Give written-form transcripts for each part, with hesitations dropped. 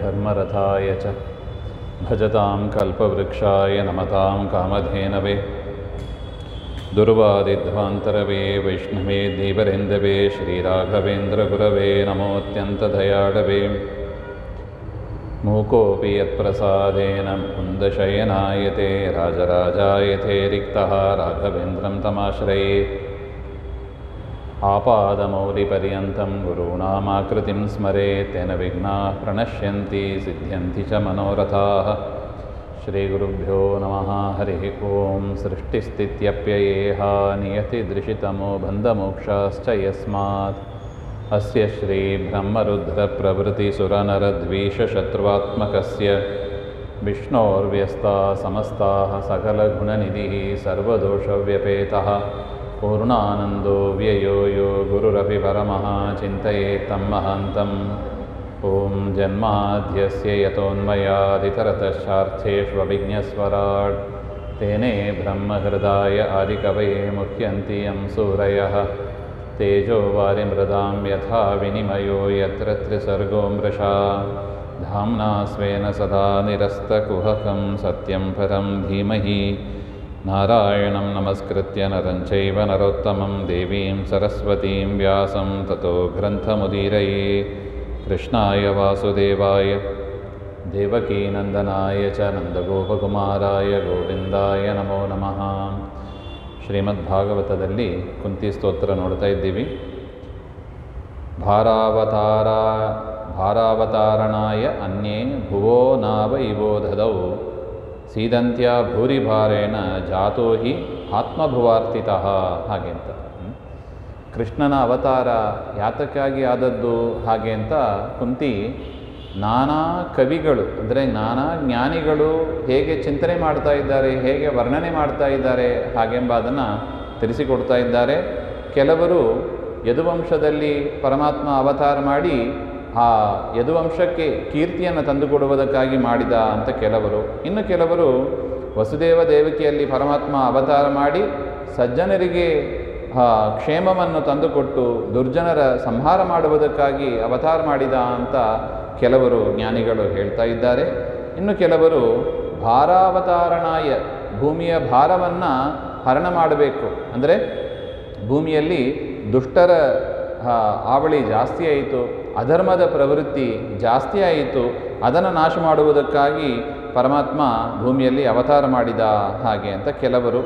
धर्मरथाय च भजतां कल्पवृक्षाय नमतां कामधेनवे दुर्वादिध्वान्तरवे वैष्णवे देवरेन्दवे श्रीराघवेन्द्रगुरवे नमोऽत्यन्तदयाळवे मूकोऽपि यत्प्रसादेन मुकुन्दशयनायते राजराजायते रिक्तः राघवेन्द्रं तमाश्रये आपादमौलिपर्यन्तं गुरूणामाकृतिं स्मरेत् तेन विघ्नाः प्रणश्यन्ति सिद्ध्यन्ति च मनोरथाः। श्रीगुरुभ्यो नमः। हरिः ओं। सृष्टिस्थित्यप्ययेह नियतिदृशितमो बन्धमोक्षाश्च यस्मात् अस्य श्रीब्रह्मरुद्रप्रभृतिसुरनरद्वीषशत्रुवात्मकस्य विष्णोर्व्यस्ताः समस्ताः सकलगुणनिधिः सर्वदोषव्यपेतः पूर्णानन्दो व्ययो यो गुरुरपि परमः चिन्तयेत् तं महान्तम्। ॐ जन्माद्यस्य यतोऽन्वयादितरतश्चार्थेष्वभिज्ञस्वराट् तेने ब्रह्महृदाय आदिकवये मुह्यन्ति यं सूरयः तेजो वारिमृदां यथा विनिमयो यत्र त्रिसर्गो मृषा धाम्ना स्वेन सदा निरस्तकुहकं सत्यं परं धीमहि नारायणं नमस्कृत्य नरं चैव नरोत्तमं देवीं सरस्वतीं व्यासं ततो ग्रन्थमुदीरये। कृष्णाय वासुदेवाय देवकीनन्दनाय च नन्दगोपकुमाराय गोविन्दाय नमो नमः। ಶ್ರೀಮದ್ಭಾಗವತದಲ್ಲಿ ಕುಂತಿ ಸ್ತೋತ್ರ ನೋಡ್ತಾ ಇದ್ದೀವಿ. ಭಾರಾವತಾರಣಾಯ ಅನ್ಯೇ ಭುವೋ ನಾವ ಇವೋ ದದೌ ಸೀದಂತ್ಯ ಭೂರಿಭಾರೇಣ ಜಾತೋ ಹಿ ಆತ್ಮಭುವಾರ್ತಿತಃ ಹಾಗೆ ಅಂತ. ಕೃಷ್ಣನ ಅವತಾರ ಯಾತಕ್ಕಾಗಿ ಆದದ್ದು ಹಾಗೆ ಅಂತ ಕುಂತಿ ನಾನಾ ಕವಿಗಳು ಅಂದರೆ ನಾನಾ ಜ್ಞಾನಿಗಳು ಹೇಗೆ ಚಿಂತನೆ ಮಾಡ್ತಾ ಇದ್ದಾರೆ, ಹೇಗೆ ವರ್ಣನೆ ಮಾಡ್ತಾ ಇದ್ದಾರೆ ಹಾಗೆಂಬ ಅದನ್ನು ತಿಳಿಸಿಕೊಡ್ತಾ ಇದ್ದಾರೆ. ಕೆಲವರು ಯದುವಂಶದಲ್ಲಿ ಪರಮಾತ್ಮ ಅವತಾರ ಮಾಡಿ ಆ ಯದುವಂಶಕ್ಕೆ ಕೀರ್ತಿಯನ್ನು ತಂದುಕೊಡುವುದಕ್ಕಾಗಿ ಮಾಡಿದ ಅಂತ ಕೆಲವರು, ಇನ್ನು ಕೆಲವರು ವಸುದೇವ ದೇವಕಿಯಲ್ಲಿ ಪರಮಾತ್ಮ ಅವತಾರ ಮಾಡಿ ಸಜ್ಜನರಿಗೆ ಕ್ಷೇಮವನ್ನು ತಂದುಕೊಟ್ಟು ದುರ್ಜನರ ಸಂಹಾರ ಮಾಡುವುದಕ್ಕಾಗಿ ಅವತಾರ ಮಾಡಿದ ಅಂತ ಕೆಲವರು ಜ್ಞಾನಿಗಳು ಹೇಳ್ತಾ ಇದ್ದಾರೆ. ಇನ್ನು ಕೆಲವರು ಭಾರಾವತಾರಣಾಯ ಭೂಮಿಯ ಭಾರವನ್ನು ಹರಣ ಮಾಡಬೇಕು, ಅಂದರೆ ಭೂಮಿಯಲ್ಲಿ ದುಷ್ಟರ ಆವಳಿ ಜಾಸ್ತಿ ಆಯಿತು, ಅಧರ್ಮದ ಪ್ರವೃತ್ತಿ ಜಾಸ್ತಿ ಆಯಿತು, ಅದನ್ನು ನಾಶ ಮಾಡುವುದಕ್ಕಾಗಿ ಪರಮಾತ್ಮ ಭೂಮಿಯಲ್ಲಿ ಅವತಾರ ಮಾಡಿದ ಹಾಗೆ ಅಂತ ಕೆಲವರು.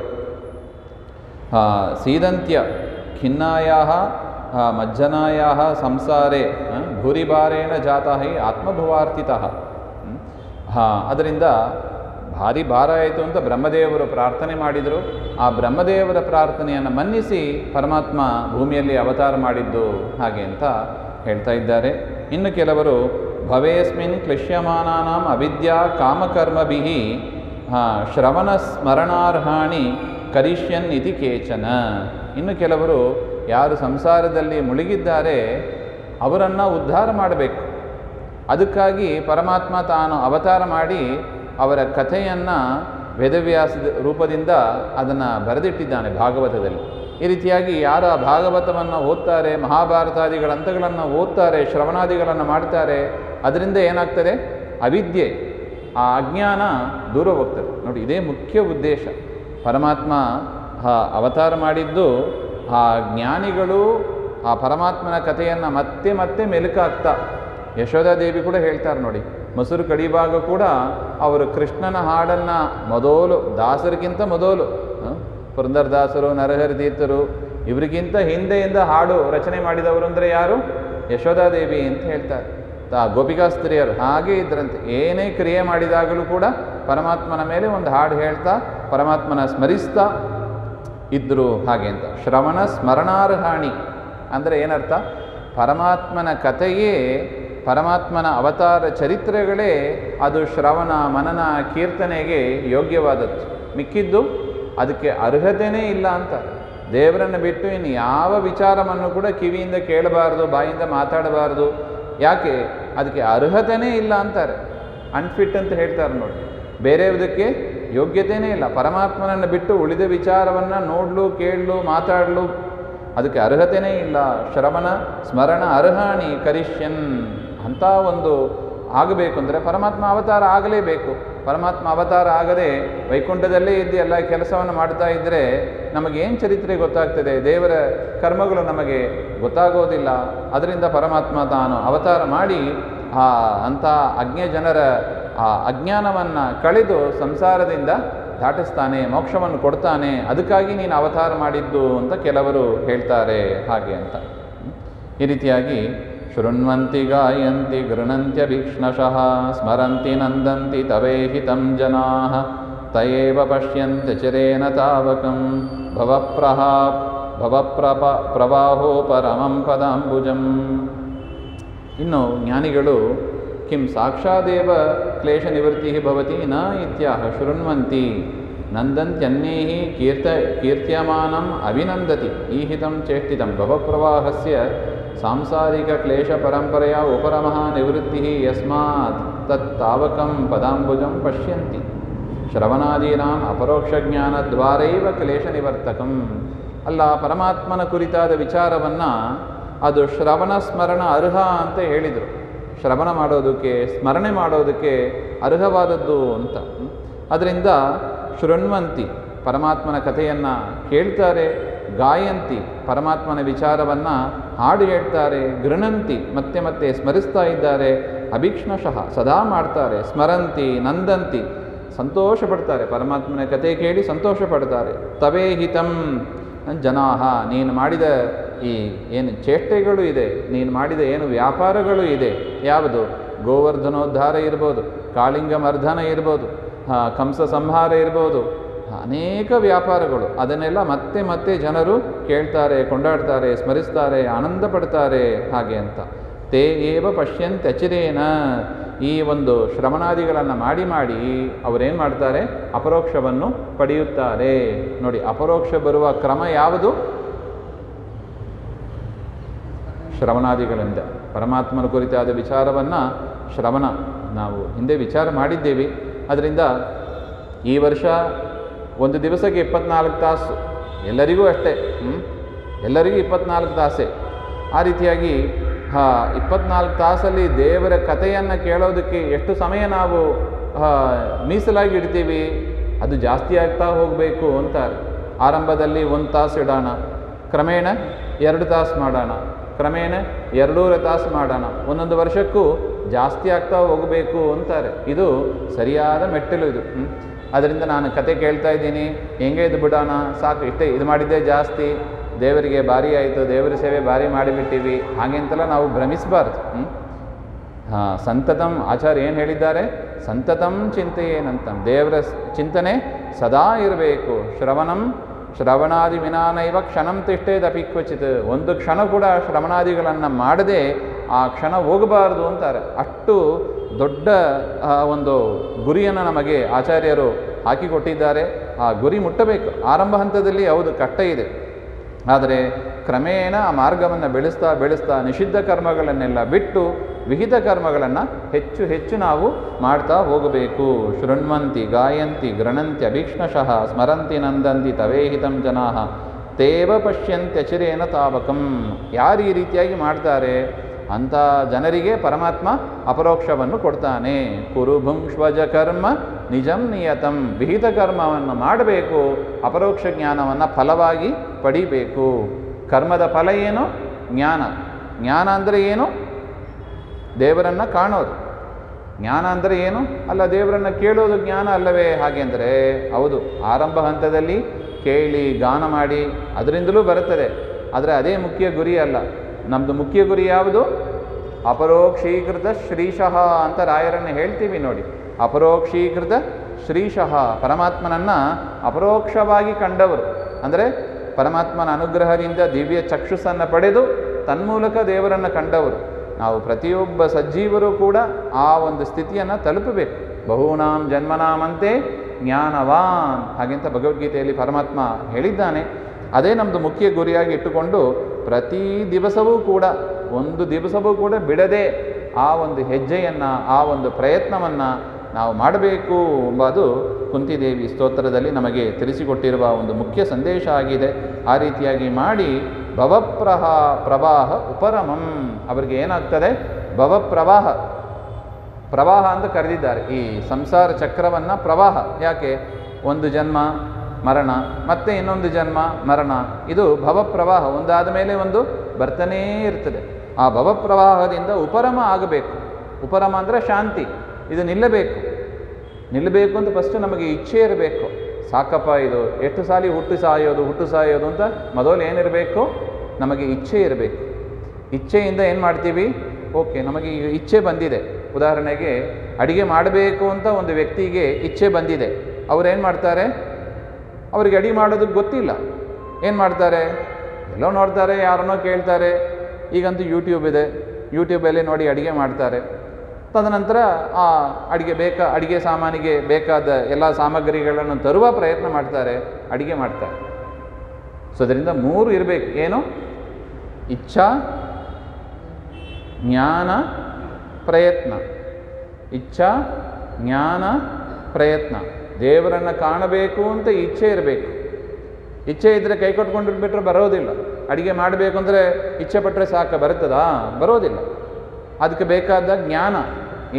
ಸೀದಂತ್ಯ ಖಿನ್ನಾಯಾಹ ಮಜ್ಜನಾಯಾಹ ಸಂಸಾರೇ ಭೂರಿಭಾರೇಣ ಜಾತಃ ಹಿ ಆತ್ಮಭುವಾರ್ತಿತಃ. ಅದರಿಂದ ಭಾರಿ ಭಾರ ಆಯಿತು ಅಂತ ಬ್ರಹ್ಮದೇವರು ಪ್ರಾರ್ಥನೆ ಮಾಡಿದರು. ಆ ಬ್ರಹ್ಮದೇವರ ಪ್ರಾರ್ಥನೆಯನ್ನು ಮನ್ನಿಸಿ ಪರಮಾತ್ಮ ಭೂಮಿಯಲ್ಲಿ ಅವತಾರ ಮಾಡಿದ್ದು ಹಾಗೆ ಅಂತ ಹೇಳ್ತಾ ಇದ್ದಾರೆ. ಇನ್ನು ಕೆಲವರು ಭವೇಸ್ಮಿನ್ ಕ್ಲಿಶ್ಯಮಾನಾನಾಂ ಅವಿದ್ಯಾ ಕಾಮಕರ್ಮಭಿಃ ಶ್ರವಣ ಸ್ಮರಣಾರ್ಹಾಣಿ ಕರಿಷ್ಯನ್ ಇತಿ ಕೇಚನ. ಇನ್ನು ಕೆಲವರು ಯಾರು ಸಂಸಾರದಲ್ಲಿ ಮುಳುಗಿದ್ದಾರೆ ಅವರನ್ನು ಉದ್ಧಾರ ಮಾಡಬೇಕು, ಅದಕ್ಕಾಗಿ ಪರಮಾತ್ಮ ತಾನು ಅವತಾರ ಮಾಡಿ ಅವರ ಕಥೆಯನ್ನು ವೇದವ್ಯಾಸದ ರೂಪದಿಂದ ಅದನ್ನು ಬರೆದಿಟ್ಟಿದ್ದಾನೆ ಭಾಗವತದಲ್ಲಿ. ಈ ರೀತಿಯಾಗಿ ಯಾರ ಭಾಗವತವನ್ನು ಓದ್ತಾರೆ, ಮಹಾಭಾರತಾದಿ ಗ್ರಂಥಗಳನ್ನು ಓದ್ತಾರೆ, ಶ್ರವಣಾದಿಗಳನ್ನು ಮಾಡ್ತಾರೆ, ಅದರಿಂದ ಏನಾಗ್ತದೆ? ಅವಿದ್ಯೆ, ಆ ಅಜ್ಞಾನ ದೂರ ಹೋಗ್ತದೆ. ನೋಡಿ, ಇದೇ ಮುಖ್ಯ ಉದ್ದೇಶ. ಪರಮಾತ್ಮ ಅವತಾರ ಮಾಡಿದ್ದು ಆ ಜ್ಞಾನಿಗಳು ಆ ಪರಮಾತ್ಮನ ಕಥೆಯನ್ನು ಮತ್ತೆ ಮತ್ತೆ ಮೆಲುಕಾಗ್ತಾ, ಯಶೋಧಾದೇವಿ ಕೂಡ ಹೇಳ್ತಾರೆ ನೋಡಿ, ಮೊಸರು ಕಡಿಯುವಾಗ ಕೂಡ ಅವರು ಕೃಷ್ಣನ ಹಾಡನ್ನು ಮೊದಲು ದಾಸರಿಗಿಂತ ಮೊದಲು ಪುರಂದರದಾಸರು, ನರಹರಿ ತೀರ್ಥರು ಇವರಿಗಿಂತ ಹಿಂದೆಯಿಂದ ಹಾಡು ರಚನೆ ಮಾಡಿದವರು ಅಂದರೆ ಯಾರು? ಯಶೋಧಾದೇವಿ ಅಂತ ಹೇಳ್ತಾರೆ. ಗೋಪಿಕಾಸ್ತ್ರೀಯರು ಹಾಗೆ ಇದ್ರಂತೆ. ಏನೇ ಕ್ರಿಯೆ ಮಾಡಿದಾಗಲೂ ಕೂಡ ಪರಮಾತ್ಮನ ಮೇಲೆ ಒಂದು ಹಾಡು ಹೇಳ್ತಾ ಪರಮಾತ್ಮನ ಸ್ಮರಿಸ್ತಾ ಇದ್ದರು ಹಾಗೆ ಅಂತ. ಶ್ರವಣ ಸ್ಮರಣಾರ್ಹಾಣಿ ಅಂದರೆ ಏನರ್ಥ? ಪರಮಾತ್ಮನ ಕಥೆಯೇ, ಪರಮಾತ್ಮನ ಅವತಾರ ಚರಿತ್ರೆಗಳೇ ಅದು ಶ್ರವಣ ಮನನ ಕೀರ್ತನೆಗೆ ಯೋಗ್ಯವಾದದ್ದು. ಮಿಕ್ಕಿದ್ದು ಅದಕ್ಕೆ ಅರ್ಹತೆಯೇ ಇಲ್ಲ ಅಂತ. ದೇವರನ್ನು ಬಿಟ್ಟು ಇನ್ನು ಯಾವ ವಿಚಾರವನ್ನು ಕೂಡ ಕಿವಿಯಿಂದ ಕೇಳಬಾರ್ದು, ಬಾಯಿಂದ ಮಾತಾಡಬಾರ್ದು. ಯಾಕೆ? ಅದಕ್ಕೆ ಅರ್ಹತೆಯೇ ಇಲ್ಲ ಅಂತಾರೆ. ಅನ್ಫಿಟ್ ಅಂತ ಹೇಳ್ತಾರೆ ನೋಡಿ. ಬೇರೆಯದಕ್ಕೆ ಯೋಗ್ಯತೆಯೇ ಇಲ್ಲ. ಪರಮಾತ್ಮನನ್ನು ಬಿಟ್ಟು ಉಳಿದ ವಿಚಾರವನ್ನು ನೋಡಲು, ಕೇಳಲು, ಮಾತಾಡಲು ಅದಕ್ಕೆ ಅರ್ಹತೆಯೇ ಇಲ್ಲ. ಶ್ರವಣ ಸ್ಮರಣ ಅರ್ಹಾಣಿ ಕರಿಷ್ಯನ್ ಅಂಥ ಒಂದು ಆಗಬೇಕು ಅಂದರೆ ಪರಮಾತ್ಮ ಅವತಾರ ಆಗಲೇಬೇಕು. ಪರಮಾತ್ಮ ಅವತಾರ ಆಗದೆ ವೈಕುಂಠದಲ್ಲೇ ಇದ್ದು ಎಲ್ಲ ಕೆಲಸವನ್ನು ಮಾಡ್ತಾ ಇದ್ದರೆ ನಮಗೇನು ಚರಿತ್ರೆ ಗೊತ್ತಾಗ್ತದೆ? ದೇವರ ಕರ್ಮಗಳು ನಮಗೆ ಗೊತ್ತಾಗೋದಿಲ್ಲ. ಅದರಿಂದ ಪರಮಾತ್ಮ ತಾನು ಅವತಾರ ಮಾಡಿ ಅಂಥ ಜನರ ಆ ಅಜ್ಞಾನವನ್ನು ಕಳೆದು ಸಂಸಾರದಿಂದ ದಾಟಿಸ್ತಾನೆ, ಮೋಕ್ಷವನ್ನು ಕೊಡ್ತಾನೆ. ಅದಕ್ಕಾಗಿ ನೀನು ಅವತಾರ ಮಾಡಿದ್ದು ಅಂತ ಕೆಲವರು ಹೇಳ್ತಾರೆ ಹಾಗೆ ಅಂತ. ಈ ರೀತಿಯಾಗಿ ಶೃಣ್ವಂತಿ ಗಾಯಂತಿ ಗೃಣಂತ್ಯಭೀಕ್ಷ್ಣಶಃ ಸ್ಮರಂತಿ ನಂದಂತಿ ತವೇಹಿತಂ ಜನಾಃ ತಯೇವ ಪಶ್ಯಂತ್ಯ ಚಿರೇಣ ತಾವಕಂ ಪ್ರವಾಹೋ ಪರಮಂ ಪದಾಂಬುಜಂ. ಇನ್ನು ಜ್ಞಾನಿಗಳು ಕಿಂ ಸಾಕ್ಷಾದೇವ ಕ್ಲೇಶ ನಿವೃತ್ತಿ ಭವತಿ ನ ಇತ್ಯಾಹ ಶೃಣ್ವಂತಿ ನಂದಂತ್ಯನ್ಯೈಃ ಕೀರ್ತ್ಯಮಾನಂ ಅಭಿನಂದತಿ ಈಹಿತಂ ಚೇಷ್ಟಿತಂ ಭವಪ್ರವಾಹಸ್ಯ ಸಾಂಸಾರಿಕ ಕ್ಲೇಶ ಪರಂಪರೆಯ ಉಪರಮಃ ನಿವೃತ್ತಿ ಯಸ್ಮಾತ್ ತತ್ ತಾವಕಂ ಪದಾಂಬುಜಂ ಪಶ್ಯಂತಿ ಶ್ರವಣಾದೀನಾಂ ಅಪರೋಕ್ಷ ಜ್ಞಾನದ್ವಾರೈವ ಕ್ಲೇಶ ನಿವರ್ತಕಂ. ಅಲ್ಲ, ಪರಮಾತ್ಮನ ಕುರಿತಾದ ವಿಚಾರವನ್ನು ಅದು ಶ್ರವಣ ಸ್ಮರಣ ಅರ್ಹ ಅಂತ ಹೇಳಿದರು. ಶ್ರವಣ ಮಾಡೋದಕ್ಕೆ, ಸ್ಮರಣೆ ಮಾಡೋದಕ್ಕೆ ಅರ್ಹವಾದದ್ದು ಅಂತ. ಅದರಿಂದ ಶೃಣ್ವಂತಿ ಪರಮಾತ್ಮನ ಕಥೆಯನ್ನು ಕೇಳ್ತಾರೆ, ಗಾಯಂತಿ ಪರಮಾತ್ಮನ ವಿಚಾರವನ್ನು ಹಾಡು ಹೇಳ್ತಾರೆ, ಗೃಣಂತಿ ಮತ್ತೆ ಮತ್ತೆ ಸ್ಮರಿಸ್ತಾ ಇದ್ದಾರೆ, ಅಭೀಕ್ಷ್ಣಶಃ ಸದಾ ಮಾಡ್ತಾರೆ, ಸ್ಮರಂತಿ ನಂದಂತಿ ಸಂತೋಷ ಪಡ್ತಾರೆ, ಪರಮಾತ್ಮನ ಕಥೆ ಕೇಳಿ ಸಂತೋಷ ಪಡ್ತಾರೆ. ತವೇಹಿತಂ ಜನಾಹ ನೀನು ಮಾಡಿದ ಈ ಏನು ಚೇಷ್ಟೆಗಳು ಇದೆ, ನೀನು ಮಾಡಿದ ಏನು ವ್ಯಾಪಾರಗಳು ಇದೆ, ಯಾವುದು ಗೋವರ್ಧನೋದ್ಧಾರ ಇರ್ಬೋದು, ಕಾಳಿಂಗ ಮರ್ಧನ ಇರ್ಬೋದು, ಕಂಸ ಸಂಹಾರ ಇರ್ಬೋದು, ಅನೇಕ ವ್ಯಾಪಾರಗಳು, ಅದನ್ನೆಲ್ಲ ಮತ್ತೆ ಮತ್ತೆ ಜನರು ಕೇಳ್ತಾರೆ, ಕೊಂಡಾಡ್ತಾರೆ, ಸ್ಮರಿಸ್ತಾರೆ, ಆನಂದ ಪಡ್ತಾರೆ ಹಾಗೆ ಅಂತ. ತೇ ಏವ ಪಶ್ಯಂತ್ಯಚಿರೇನ ಈ ಒಂದು ಶ್ರವಣಾದಿಗಳನ್ನು ಮಾಡಿ ಮಾಡಿ ಅವರೇನು ಮಾಡ್ತಾರೆ? ಅಪರೋಕ್ಷವನ್ನು ಪಡೆಯುತ್ತಾರೆ. ನೋಡಿ, ಅಪರೋಕ್ಷ ಬರುವ ಕ್ರಮ ಯಾವುದು? ಶ್ರವಣಾದಿಗಳಿಂದ. ಪರಮಾತ್ಮನ ಕುರಿತಾದ ವಿಚಾರವನ್ನು ಶ್ರವಣ ನಾವು ಹಿಂದೆ ವಿಚಾರ ಮಾಡಿದ್ದೇವೆ. ಅದರಿಂದ ಈ ವರ್ಷ ಒಂದು ದಿವಸಕ್ಕೆ 24 ತಾಸು, ಎಲ್ಲರಿಗೂ ಅಷ್ಟೇ, ಎಲ್ಲರಿಗೂ 24 ತಾಸೇ. ಆ ರೀತಿಯಾಗಿ 24 ತಾಸಲ್ಲಿ ದೇವರ ಕಥೆಯನ್ನು ಕೇಳೋದಕ್ಕೆ ಎಷ್ಟು ಸಮಯ ನಾವು ಮೀಸಲಾಗಿ ಇಡ್ತೀವಿ? ಅದು ಜಾಸ್ತಿ ಆಗ್ತಾ ಹೋಗಬೇಕು ಅಂತಾರೆ. ಆರಂಭದಲ್ಲಿ 1 ತಾಸು ಇಡೋಣ, ಕ್ರಮೇಣ 2 ತಾಸು ಮಾಡೋಣ, ಕ್ರಮೇಣ 2.5 ತಾಸು ಮಾಡೋಣ, ಒಂದೊಂದು ವರ್ಷಕ್ಕೂ ಜಾಸ್ತಿ ಆಗ್ತಾ ಹೋಗಬೇಕು ಅಂತಾರೆ. ಇದು ಸರಿಯಾದ ಮೆಟ್ಟಿಲು ಇದು. ಅದರಿಂದ ನಾನು ಕತೆ ಕೇಳ್ತಾ ಇದ್ದೀನಿ, ಹೆಂಗೆ ಇದು ಬಿಡೋಣ, ಸಾಕು, ಇಷ್ಟೇ ಇದು ಮಾಡಿದ್ದೇ ಜಾಸ್ತಿ, ದೇವರಿಗೆ ಭಾರಿ ಆಯಿತು, ದೇವರ ಸೇವೆ ಭಾರಿ ಮಾಡಿಬಿಟ್ಟಿವಿ, ಹಾಗೆ ಅಂತೆಲ್ಲ ನಾವು ಭ್ರಮಿಸಬಾರ್ದು. ಸಂತತಂ ಆಚಾರ್ಯ ಏನು ಹೇಳಿದ್ದಾರೆ? ಸಂತತಂ ಚಿಂತೆಯೇನಂತಂ, ದೇವರ ಚಿಂತನೆ ಸದಾ ಇರಬೇಕು. ಶ್ರವಣಾದಿ ವಿನಾನೈವ ಕ್ಷಣಂ ತಿಷ್ಟೇದಪಿ ಕ್ವಚಿತ್, ಒಂದು ಕ್ಷಣ ಕೂಡ ಶ್ರವಣಾದಿಗಳನ್ನು ಮಾಡದೆ ಆ ಕ್ಷಣ ಹೋಗಬಾರ್ದು ಅಂತಾರೆ. ಅಷ್ಟು ದೊಡ್ಡ ಒಂದು ಗುರಿಯನ್ನು ನಮಗೆ ಆಚಾರ್ಯರು ಹಾಕಿಕೊಟ್ಟಿದ್ದಾರೆ. ಆ ಗುರಿ ಮುಟ್ಟಬೇಕು. ಆರಂಭ ಹಂತದಲ್ಲಿ ಹೌದು ಕಷ್ಟ ಇದೆ, ಆದರೆ ಕ್ರಮೇಣ ಆ ಮಾರ್ಗವನ್ನು ಬೆಳೆಸ್ತಾ ನಿಷಿದ್ಧ ಕರ್ಮಗಳನ್ನೆಲ್ಲ ಬಿಟ್ಟು ವಿಹಿತ ಕರ್ಮಗಳನ್ನು ಹೆಚ್ಚು ಹೆಚ್ಚು ನಾವು ಮಾಡ್ತಾ ಹೋಗಬೇಕು. ಶೃಣ್ವಂತಿ ಗಾಯಂತಿ ಗೃಣಂತಿ ಅಭೀಕ್ಷ್ಣಶಃ ಸ್ಮರಂತಿ ನಂದಂತಿ ತವೇಹಿತಂ ಜನಾಃ ತೇವ ಪಶ್ಯಂತ್ಯಚಿರೇಣ ತಾವಕಂ. ಯಾರು ಈ ರೀತಿಯಾಗಿ ಮಾಡ್ತಾರೆ ಅಂಥ ಜನರಿಗೆ ಪರಮಾತ್ಮ ಅಪರೋಕ್ಷವನ್ನು ಕೊಡ್ತಾನೆ. ಕುರು ಭುಂಕ್ಷ್ವಜ ಕರ್ಮ ನಿಜಂ ನಿಯತಂ, ವಿಹಿತ ಕರ್ಮವನ್ನು ಮಾಡಬೇಕು, ಅಪರೋಕ್ಷ ಜ್ಞಾನವನ್ನು ಫಲವಾಗಿ ಪಡಿಬೇಕು. ಕರ್ಮದ ಫಲ ಏನು? ಜ್ಞಾನ. ಜ್ಞಾನ ಅಂದರೆ ಏನು? ದೇವರನ್ನು ಕಾಣೋದು. ಜ್ಞಾನ ಅಂದರೆ ಏನು? ಅಲ್ಲ, ದೇವರನ್ನು ಕೇಳೋದು ಜ್ಞಾನ ಅಲ್ಲವೇ? ಹಾಗೆ ಅಂದರೆ ಹೌದು, ಆರಂಭ ಹಂತದಲ್ಲಿ ಕೇಳಿ ಗಾನ ಮಾಡಿ ಅದರಿಂದಲೂ ಬರುತ್ತದೆ, ಆದರೆ ಅದೇ ಮುಖ್ಯ ಗುರಿ ಅಲ್ಲ. ನಮ್ಮದು ಮುಖ್ಯ ಗುರಿ ಯಾವುದು? ಅಪರೋಕ್ಷೀಕೃತ ಶ್ರೀಶಃ ಅಂತ ರಾಯರನ್ನು ಹೇಳ್ತೀವಿ ನೋಡಿ. ಅಪರೋಕ್ಷೀಕೃತ ಶ್ರೀಶಃ, ಪರಮಾತ್ಮನನ್ನು ಅಪರೋಕ್ಷವಾಗಿ ಕಂಡವರು, ಅಂದರೆ ಪರಮಾತ್ಮನ ಅನುಗ್ರಹದಿಂದ ದಿವ್ಯ ಚಕ್ಷುಸ್ಸನ್ನು ಪಡೆದು ತನ್ಮೂಲಕ ದೇವರನ್ನು ಕಂಡವರು. ನಾವು ಪ್ರತಿಯೊಬ್ಬ ಸಜ್ಜೀವರು ಕೂಡ ಆ ಒಂದು ಸ್ಥಿತಿಯನ್ನು ತಲುಪಬೇಕು. ಬಹೂನಾಂ ಜನ್ಮನಾಮಂತೆ ಜ್ಞಾನವಾನ್, ಹಾಗೆಂತ ಭಗವದ್ಗೀತೆಯಲ್ಲಿ ಪರಮಾತ್ಮ ಹೇಳಿದ್ದಾನೆ. ಅದೇ ನಮ್ಮದು ಮುಖ್ಯ ಗುರಿಯಾಗಿ ಇಟ್ಟುಕೊಂಡು ಪ್ರತಿ ದಿವಸವೂ ಕೂಡ, ಒಂದು ದಿವಸವೂ ಕೂಡ ಬಿಡದೆ ಆ ಒಂದು ಹೆಜ್ಜೆಯನ್ನು, ಆ ಒಂದು ಪ್ರಯತ್ನವನ್ನು ನಾವು ಮಾಡಬೇಕು ಎಂಬುದು ಕುಂತಿದೇವಿ ಸ್ತೋತ್ರದಲ್ಲಿ ನಮಗೆ ತಿಳಿಸಿಕೊಟ್ಟಿರುವ ಒಂದು ಮುಖ್ಯ ಸಂದೇಶ ಆಗಿದೆ. ಆ ರೀತಿಯಾಗಿ ಮಾಡಿ ಪ್ರವಾಹ ಉಪರಮಂ, ಅವರಿಗೆ ಏನಾಗ್ತದೆ? ಭವಪ್ರವಾಹ, ಪ್ರವಾಹ ಅಂತ ಕರೆದಿದ್ದಾರೆ. ಈ ಸಂಸಾರ ಚಕ್ರವನ್ನು ಪ್ರವಾಹ. ಯಾಕೆ? ಒಂದು ಜನ್ಮ ಮರಣ, ಮತ್ತೆ ಇನ್ನೊಂದು ಜನ್ಮ ಮರಣ, ಇದು ಭವಪ್ರವಾಹ. ಒಂದಾದ ಮೇಲೆ ಒಂದು ಬರ್ತಾನೇ ಇರ್ತದೆ. ಆ ಭವಪ್ರವಾಹದಿಂದ ಉಪರಮ ಆಗಬೇಕು. ಉಪರಮ ಅಂದರೆ ಶಾಂತಿ. ಇದು ನಿಲ್ಲಬೇಕು ಅಂತ ಫಸ್ಟ್ ನಮಗೆ ಇಚ್ಛೆ ಇರಬೇಕು. ಸಾಕಪ್ಪ ಇದು ಎಷ್ಟು ಸಾಲಿ ಹುಟ್ಟು ಸಾಯೋದು ಅಂತ ಮೊದಲು ಏನಿರಬೇಕು? ನಮಗೆ ಇಚ್ಛೆ ಇರಬೇಕು. ಇಚ್ಛೆಯಿಂದ ಏನು ಮಾಡ್ತೀವಿ? ಓಕೆ, ನಮಗೆ ಈಗ ಇಚ್ಛೆ ಬಂದಿದೆ. ಉದಾಹರಣೆಗೆ ಅಡಿಗೆ ಮಾಡಬೇಕು ಅಂತ ಒಂದು ವ್ಯಕ್ತಿಗೆ ಇಚ್ಛೆ ಬಂದಿದೆ. ಅವ್ರೇನು ಮಾಡ್ತಾರೆ? ಅವರಿಗೆ ಅಡಿಗೆ ಮಾಡೋದಕ್ಕೆ ಗೊತ್ತಿಲ್ಲ. ಏನು ಮಾಡ್ತಾರೆ? ಎಲ್ಲೋ ನೋಡ್ತಾರೆ, ಯಾರನ್ನೋ ಕೇಳ್ತಾರೆ. ಈಗಂತೂ ಯೂಟ್ಯೂಬ್ ಇದೆ, ಯೂಟ್ಯೂಬಲ್ಲಿ ನೋಡಿ ಅಡಿಗೆ ಮಾಡ್ತಾರೆ. ತದನಂತರ ಆ ಅಡಿಗೆ ಸಾಮಾನಿಗೆ ಬೇಕಾದ ಎಲ್ಲ ಸಾಮಗ್ರಿಗಳನ್ನು ತರುವ ಪ್ರಯತ್ನ ಮಾಡ್ತಾರೆ, ಅಡಿಗೆ ಮಾಡ್ತಾರೆ. ಸೊ ಅದರಿಂದ 3 ಇರಬೇಕು. ಏನು? ಇಚ್ಛಾ, ಜ್ಞಾನ, ಪ್ರಯತ್ನ. ಇಚ್ಛಾ, ಜ್ಞಾನ, ಪ್ರಯತ್ನ. ದೇವರನ್ನು ಕಾಣಬೇಕು ಅಂತ ಇಚ್ಛೆ ಇರಬೇಕು. ಇಚ್ಛೆ ಇದ್ದರೆ ಕೈ ಕೊಟ್ಕೊಂಡಿರ್ಬಿಟ್ರೆ ಬರೋದಿಲ್ಲ. ಅಡಿಗೆ ಮಾಡಬೇಕು ಅಂದರೆ ಇಚ್ಛೆ ಪಟ್ಟರೆ ಸಾಕು, ಬರುತ್ತದಾ? ಬರೋದಿಲ್ಲ. ಅದಕ್ಕೆ ಬೇಕಾದ ಜ್ಞಾನ,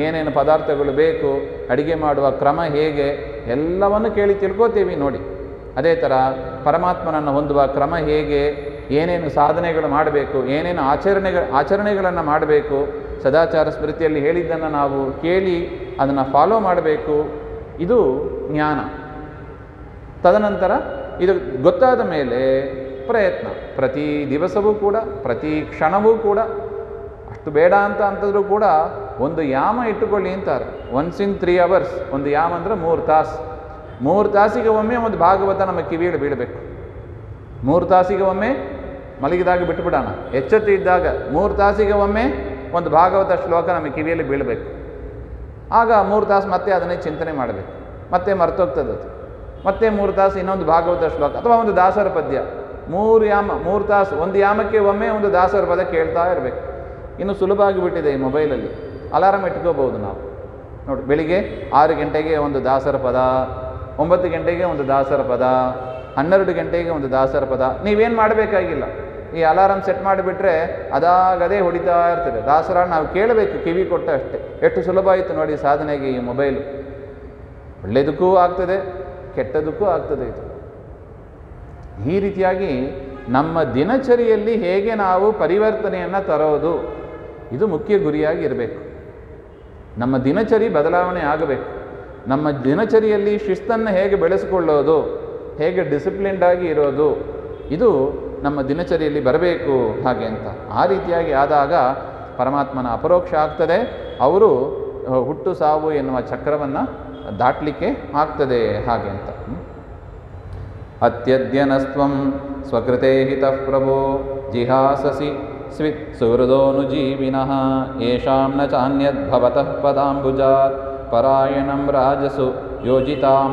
ಏನೇನು ಪದಾರ್ಥಗಳು ಬೇಕು, ಅಡಿಗೆ ಮಾಡುವ ಕ್ರಮ ಹೇಗೆ, ಎಲ್ಲವನ್ನು ಕೇಳಿ ತಿಳ್ಕೋತೀವಿ ನೋಡಿ. ಅದೇ ಥರ ಪರಮಾತ್ಮನನ್ನು ಹೊಂದುವ ಕ್ರಮ ಹೇಗೆ, ಏನೇನು ಸಾಧನೆಗಳು ಮಾಡಬೇಕು, ಏನೇನು ಆಚರಣೆಗಳನ್ನು ಮಾಡಬೇಕು, ಸದಾಚಾರ ಸ್ಮೃತಿಯಲ್ಲಿ ಹೇಳಿದ್ದನ್ನು ನಾವು ಕೇಳಿ ಅದನ್ನು ಫಾಲೋ ಮಾಡಬೇಕು. ಇದು ಜ್ಞಾನ. ತದನಂತರ ಇದು ಗೊತ್ತಾದ ಮೇಲೆ ಪ್ರಯತ್ನ. ಪ್ರತಿ ದಿವಸವೂ ಕೂಡ, ಪ್ರತಿ ಕ್ಷಣವೂ ಕೂಡ, ಅಷ್ಟು ಬೇಡ ಅಂತಂದ್ರೂ ಕೂಡ ಒಂದು ಯಾಮ ಇಟ್ಟುಕೊಳ್ಳಿ ಅಂತಾರೆ. 1 in 3 hours. ಒಂದು ಯಾಮ ಅಂದರೆ 3 ತಾಸು. 3 ತಾಸಿಗೆ ಒಮ್ಮೆ ಒಂದು ಭಾಗವತ ನಮ್ಮ ಕಿವಿಯಲ್ಲಿ ಬೀಳಬೇಕು. 3 ತಾಸಿಗೆ ಒಮ್ಮೆ ಮಲಗಿದಾಗ ಬಿಟ್ಟುಬಿಡೋಣ. ಎಚ್ಚೆತ್ತು ಇದ್ದಾಗ 3 ತಾಸಿಗೆ ಒಮ್ಮೆ ಒಂದು ಭಾಗವತ ಶ್ಲೋಕ ನಮ್ಮ ಕಿವಿಯಲ್ಲಿ ಬೀಳಬೇಕು. ಆಗ 3 ತಾಸು ಮತ್ತೆ ಅದನ್ನೇ ಚಿಂತನೆ ಮಾಡಬೇಕು. ಮತ್ತೆ ಮರ್ತೋಗ್ತದೆ ಅದು. ಮತ್ತೆ 3 ತಾಸು ಇನ್ನೊಂದು ಭಾಗವತ ಶ್ಲೋಕ ಅಥವಾ ಒಂದು ದಾಸರ ಪದ್ಯ. 3 ತಾಸು ಒಂದು ಯಾಮಕ್ಕೆ ಒಮ್ಮೆ ಒಂದು ದಾಸರ ಪದ ಕೇಳ್ತಾ ಇರಬೇಕು. ಇನ್ನು ಸುಲಭ ಆಗಿಬಿಟ್ಟಿದೆ ಈ ಮೊಬೈಲಲ್ಲಿ. ಅಲಾರಾಮ್ ಇಟ್ಕೋಬಹುದು ನಾವು ನೋಡಿ. ಬೆಳಿಗ್ಗೆ 6 ಗಂಟೆಗೆ ಒಂದು ದಾಸರ ಪದ, 9 ಗಂಟೆಗೆ ಒಂದು ದಾಸರ ಪದ, 12 ಗಂಟೆಗೆ ಒಂದು ದಾಸರ ಪದ. ನೀವೇನು ಮಾಡಬೇಕಾಗಿಲ್ಲ. ಈ ಅಲಾರಾಮ್ ಸೆಟ್ ಮಾಡಿಬಿಟ್ರೆ ಅದಾಗದೇ ಹೊಡಿತಾ ಇರ್ತದೆ. ದಾಸರ ನಾವು ಕೇಳಬೇಕು, ಕಿವಿ ಕೊಟ್ಟ ಅಷ್ಟೇ. ಎಷ್ಟು ಸುಲಭ ಆಯಿತು ನೋಡಿ ಸಾಧನೆಗೆ ಈ ಮೊಬೈಲು. ಒಳ್ಳೆಯದಕ್ಕೂ ಆಗ್ತದೆ, ಕೆಟ್ಟದಕ್ಕೂ ಆಗ್ತದೆ ಇದು. ಈ ರೀತಿಯಾಗಿ ನಮ್ಮ ದಿನಚರಿಯಲ್ಲಿ ಹೇಗೆ ನಾವು ಪರಿವರ್ತನೆಯನ್ನು ತರೋದು, ಇದು ಮುಖ್ಯ ಗುರಿಯಾಗಿ ಇರಬೇಕು. ನಮ್ಮ ದಿನಚರಿ ಬದಲಾವಣೆ ಆಗಬೇಕು. ನಮ್ಮ ದಿನಚರಿಯಲ್ಲಿ ಶಿಸ್ತನ್ನು ಹೇಗೆ ಬೆಳೆಸಿಕೊಳ್ಳೋದು, ಹೇಗೆ ಡಿಸಿಪ್ಲಿನ್ಡಾಗಿ ಇರೋದು, ಇದು ನಮ್ಮ ದಿನಚರಿಯಲ್ಲಿ ಬರಬೇಕು ಹಾಗೆ ಅಂತ. ಆ ರೀತಿಯಾಗಿ ಆದಾಗ ಪರಮಾತ್ಮನ ಅಪರೋಕ್ಷ ಆಗ್ತದೆ. ಅವರು ಹುಟ್ಟು ಸಾವು ಎನ್ನುವ ಚಕ್ರವನ್ನು ದಾಟಲಿಕ್ಕೆ ಆಗ್ತದೆ ಹಾಗೆ ಅಂತ. ಅತ್ಯದ್ಯನಸ್ತ್ವಂ ಸ್ವಕೃತೆ ಹಿತಃ ಪ್ರಭೋ ಜಿಹಾಸಸಿ ಸ್ವಿತ್ ಸುಹೃದೋನುಜೀವಿನಃ ಯೇಷಾಂ ನ ಚಾನ್ಯದ್ಭವತಃ ಪದಾಂಬುಜಾತ್ ಪರಾಯಣಂ ರಾಜಸು ಯೋಜಿತಾಂ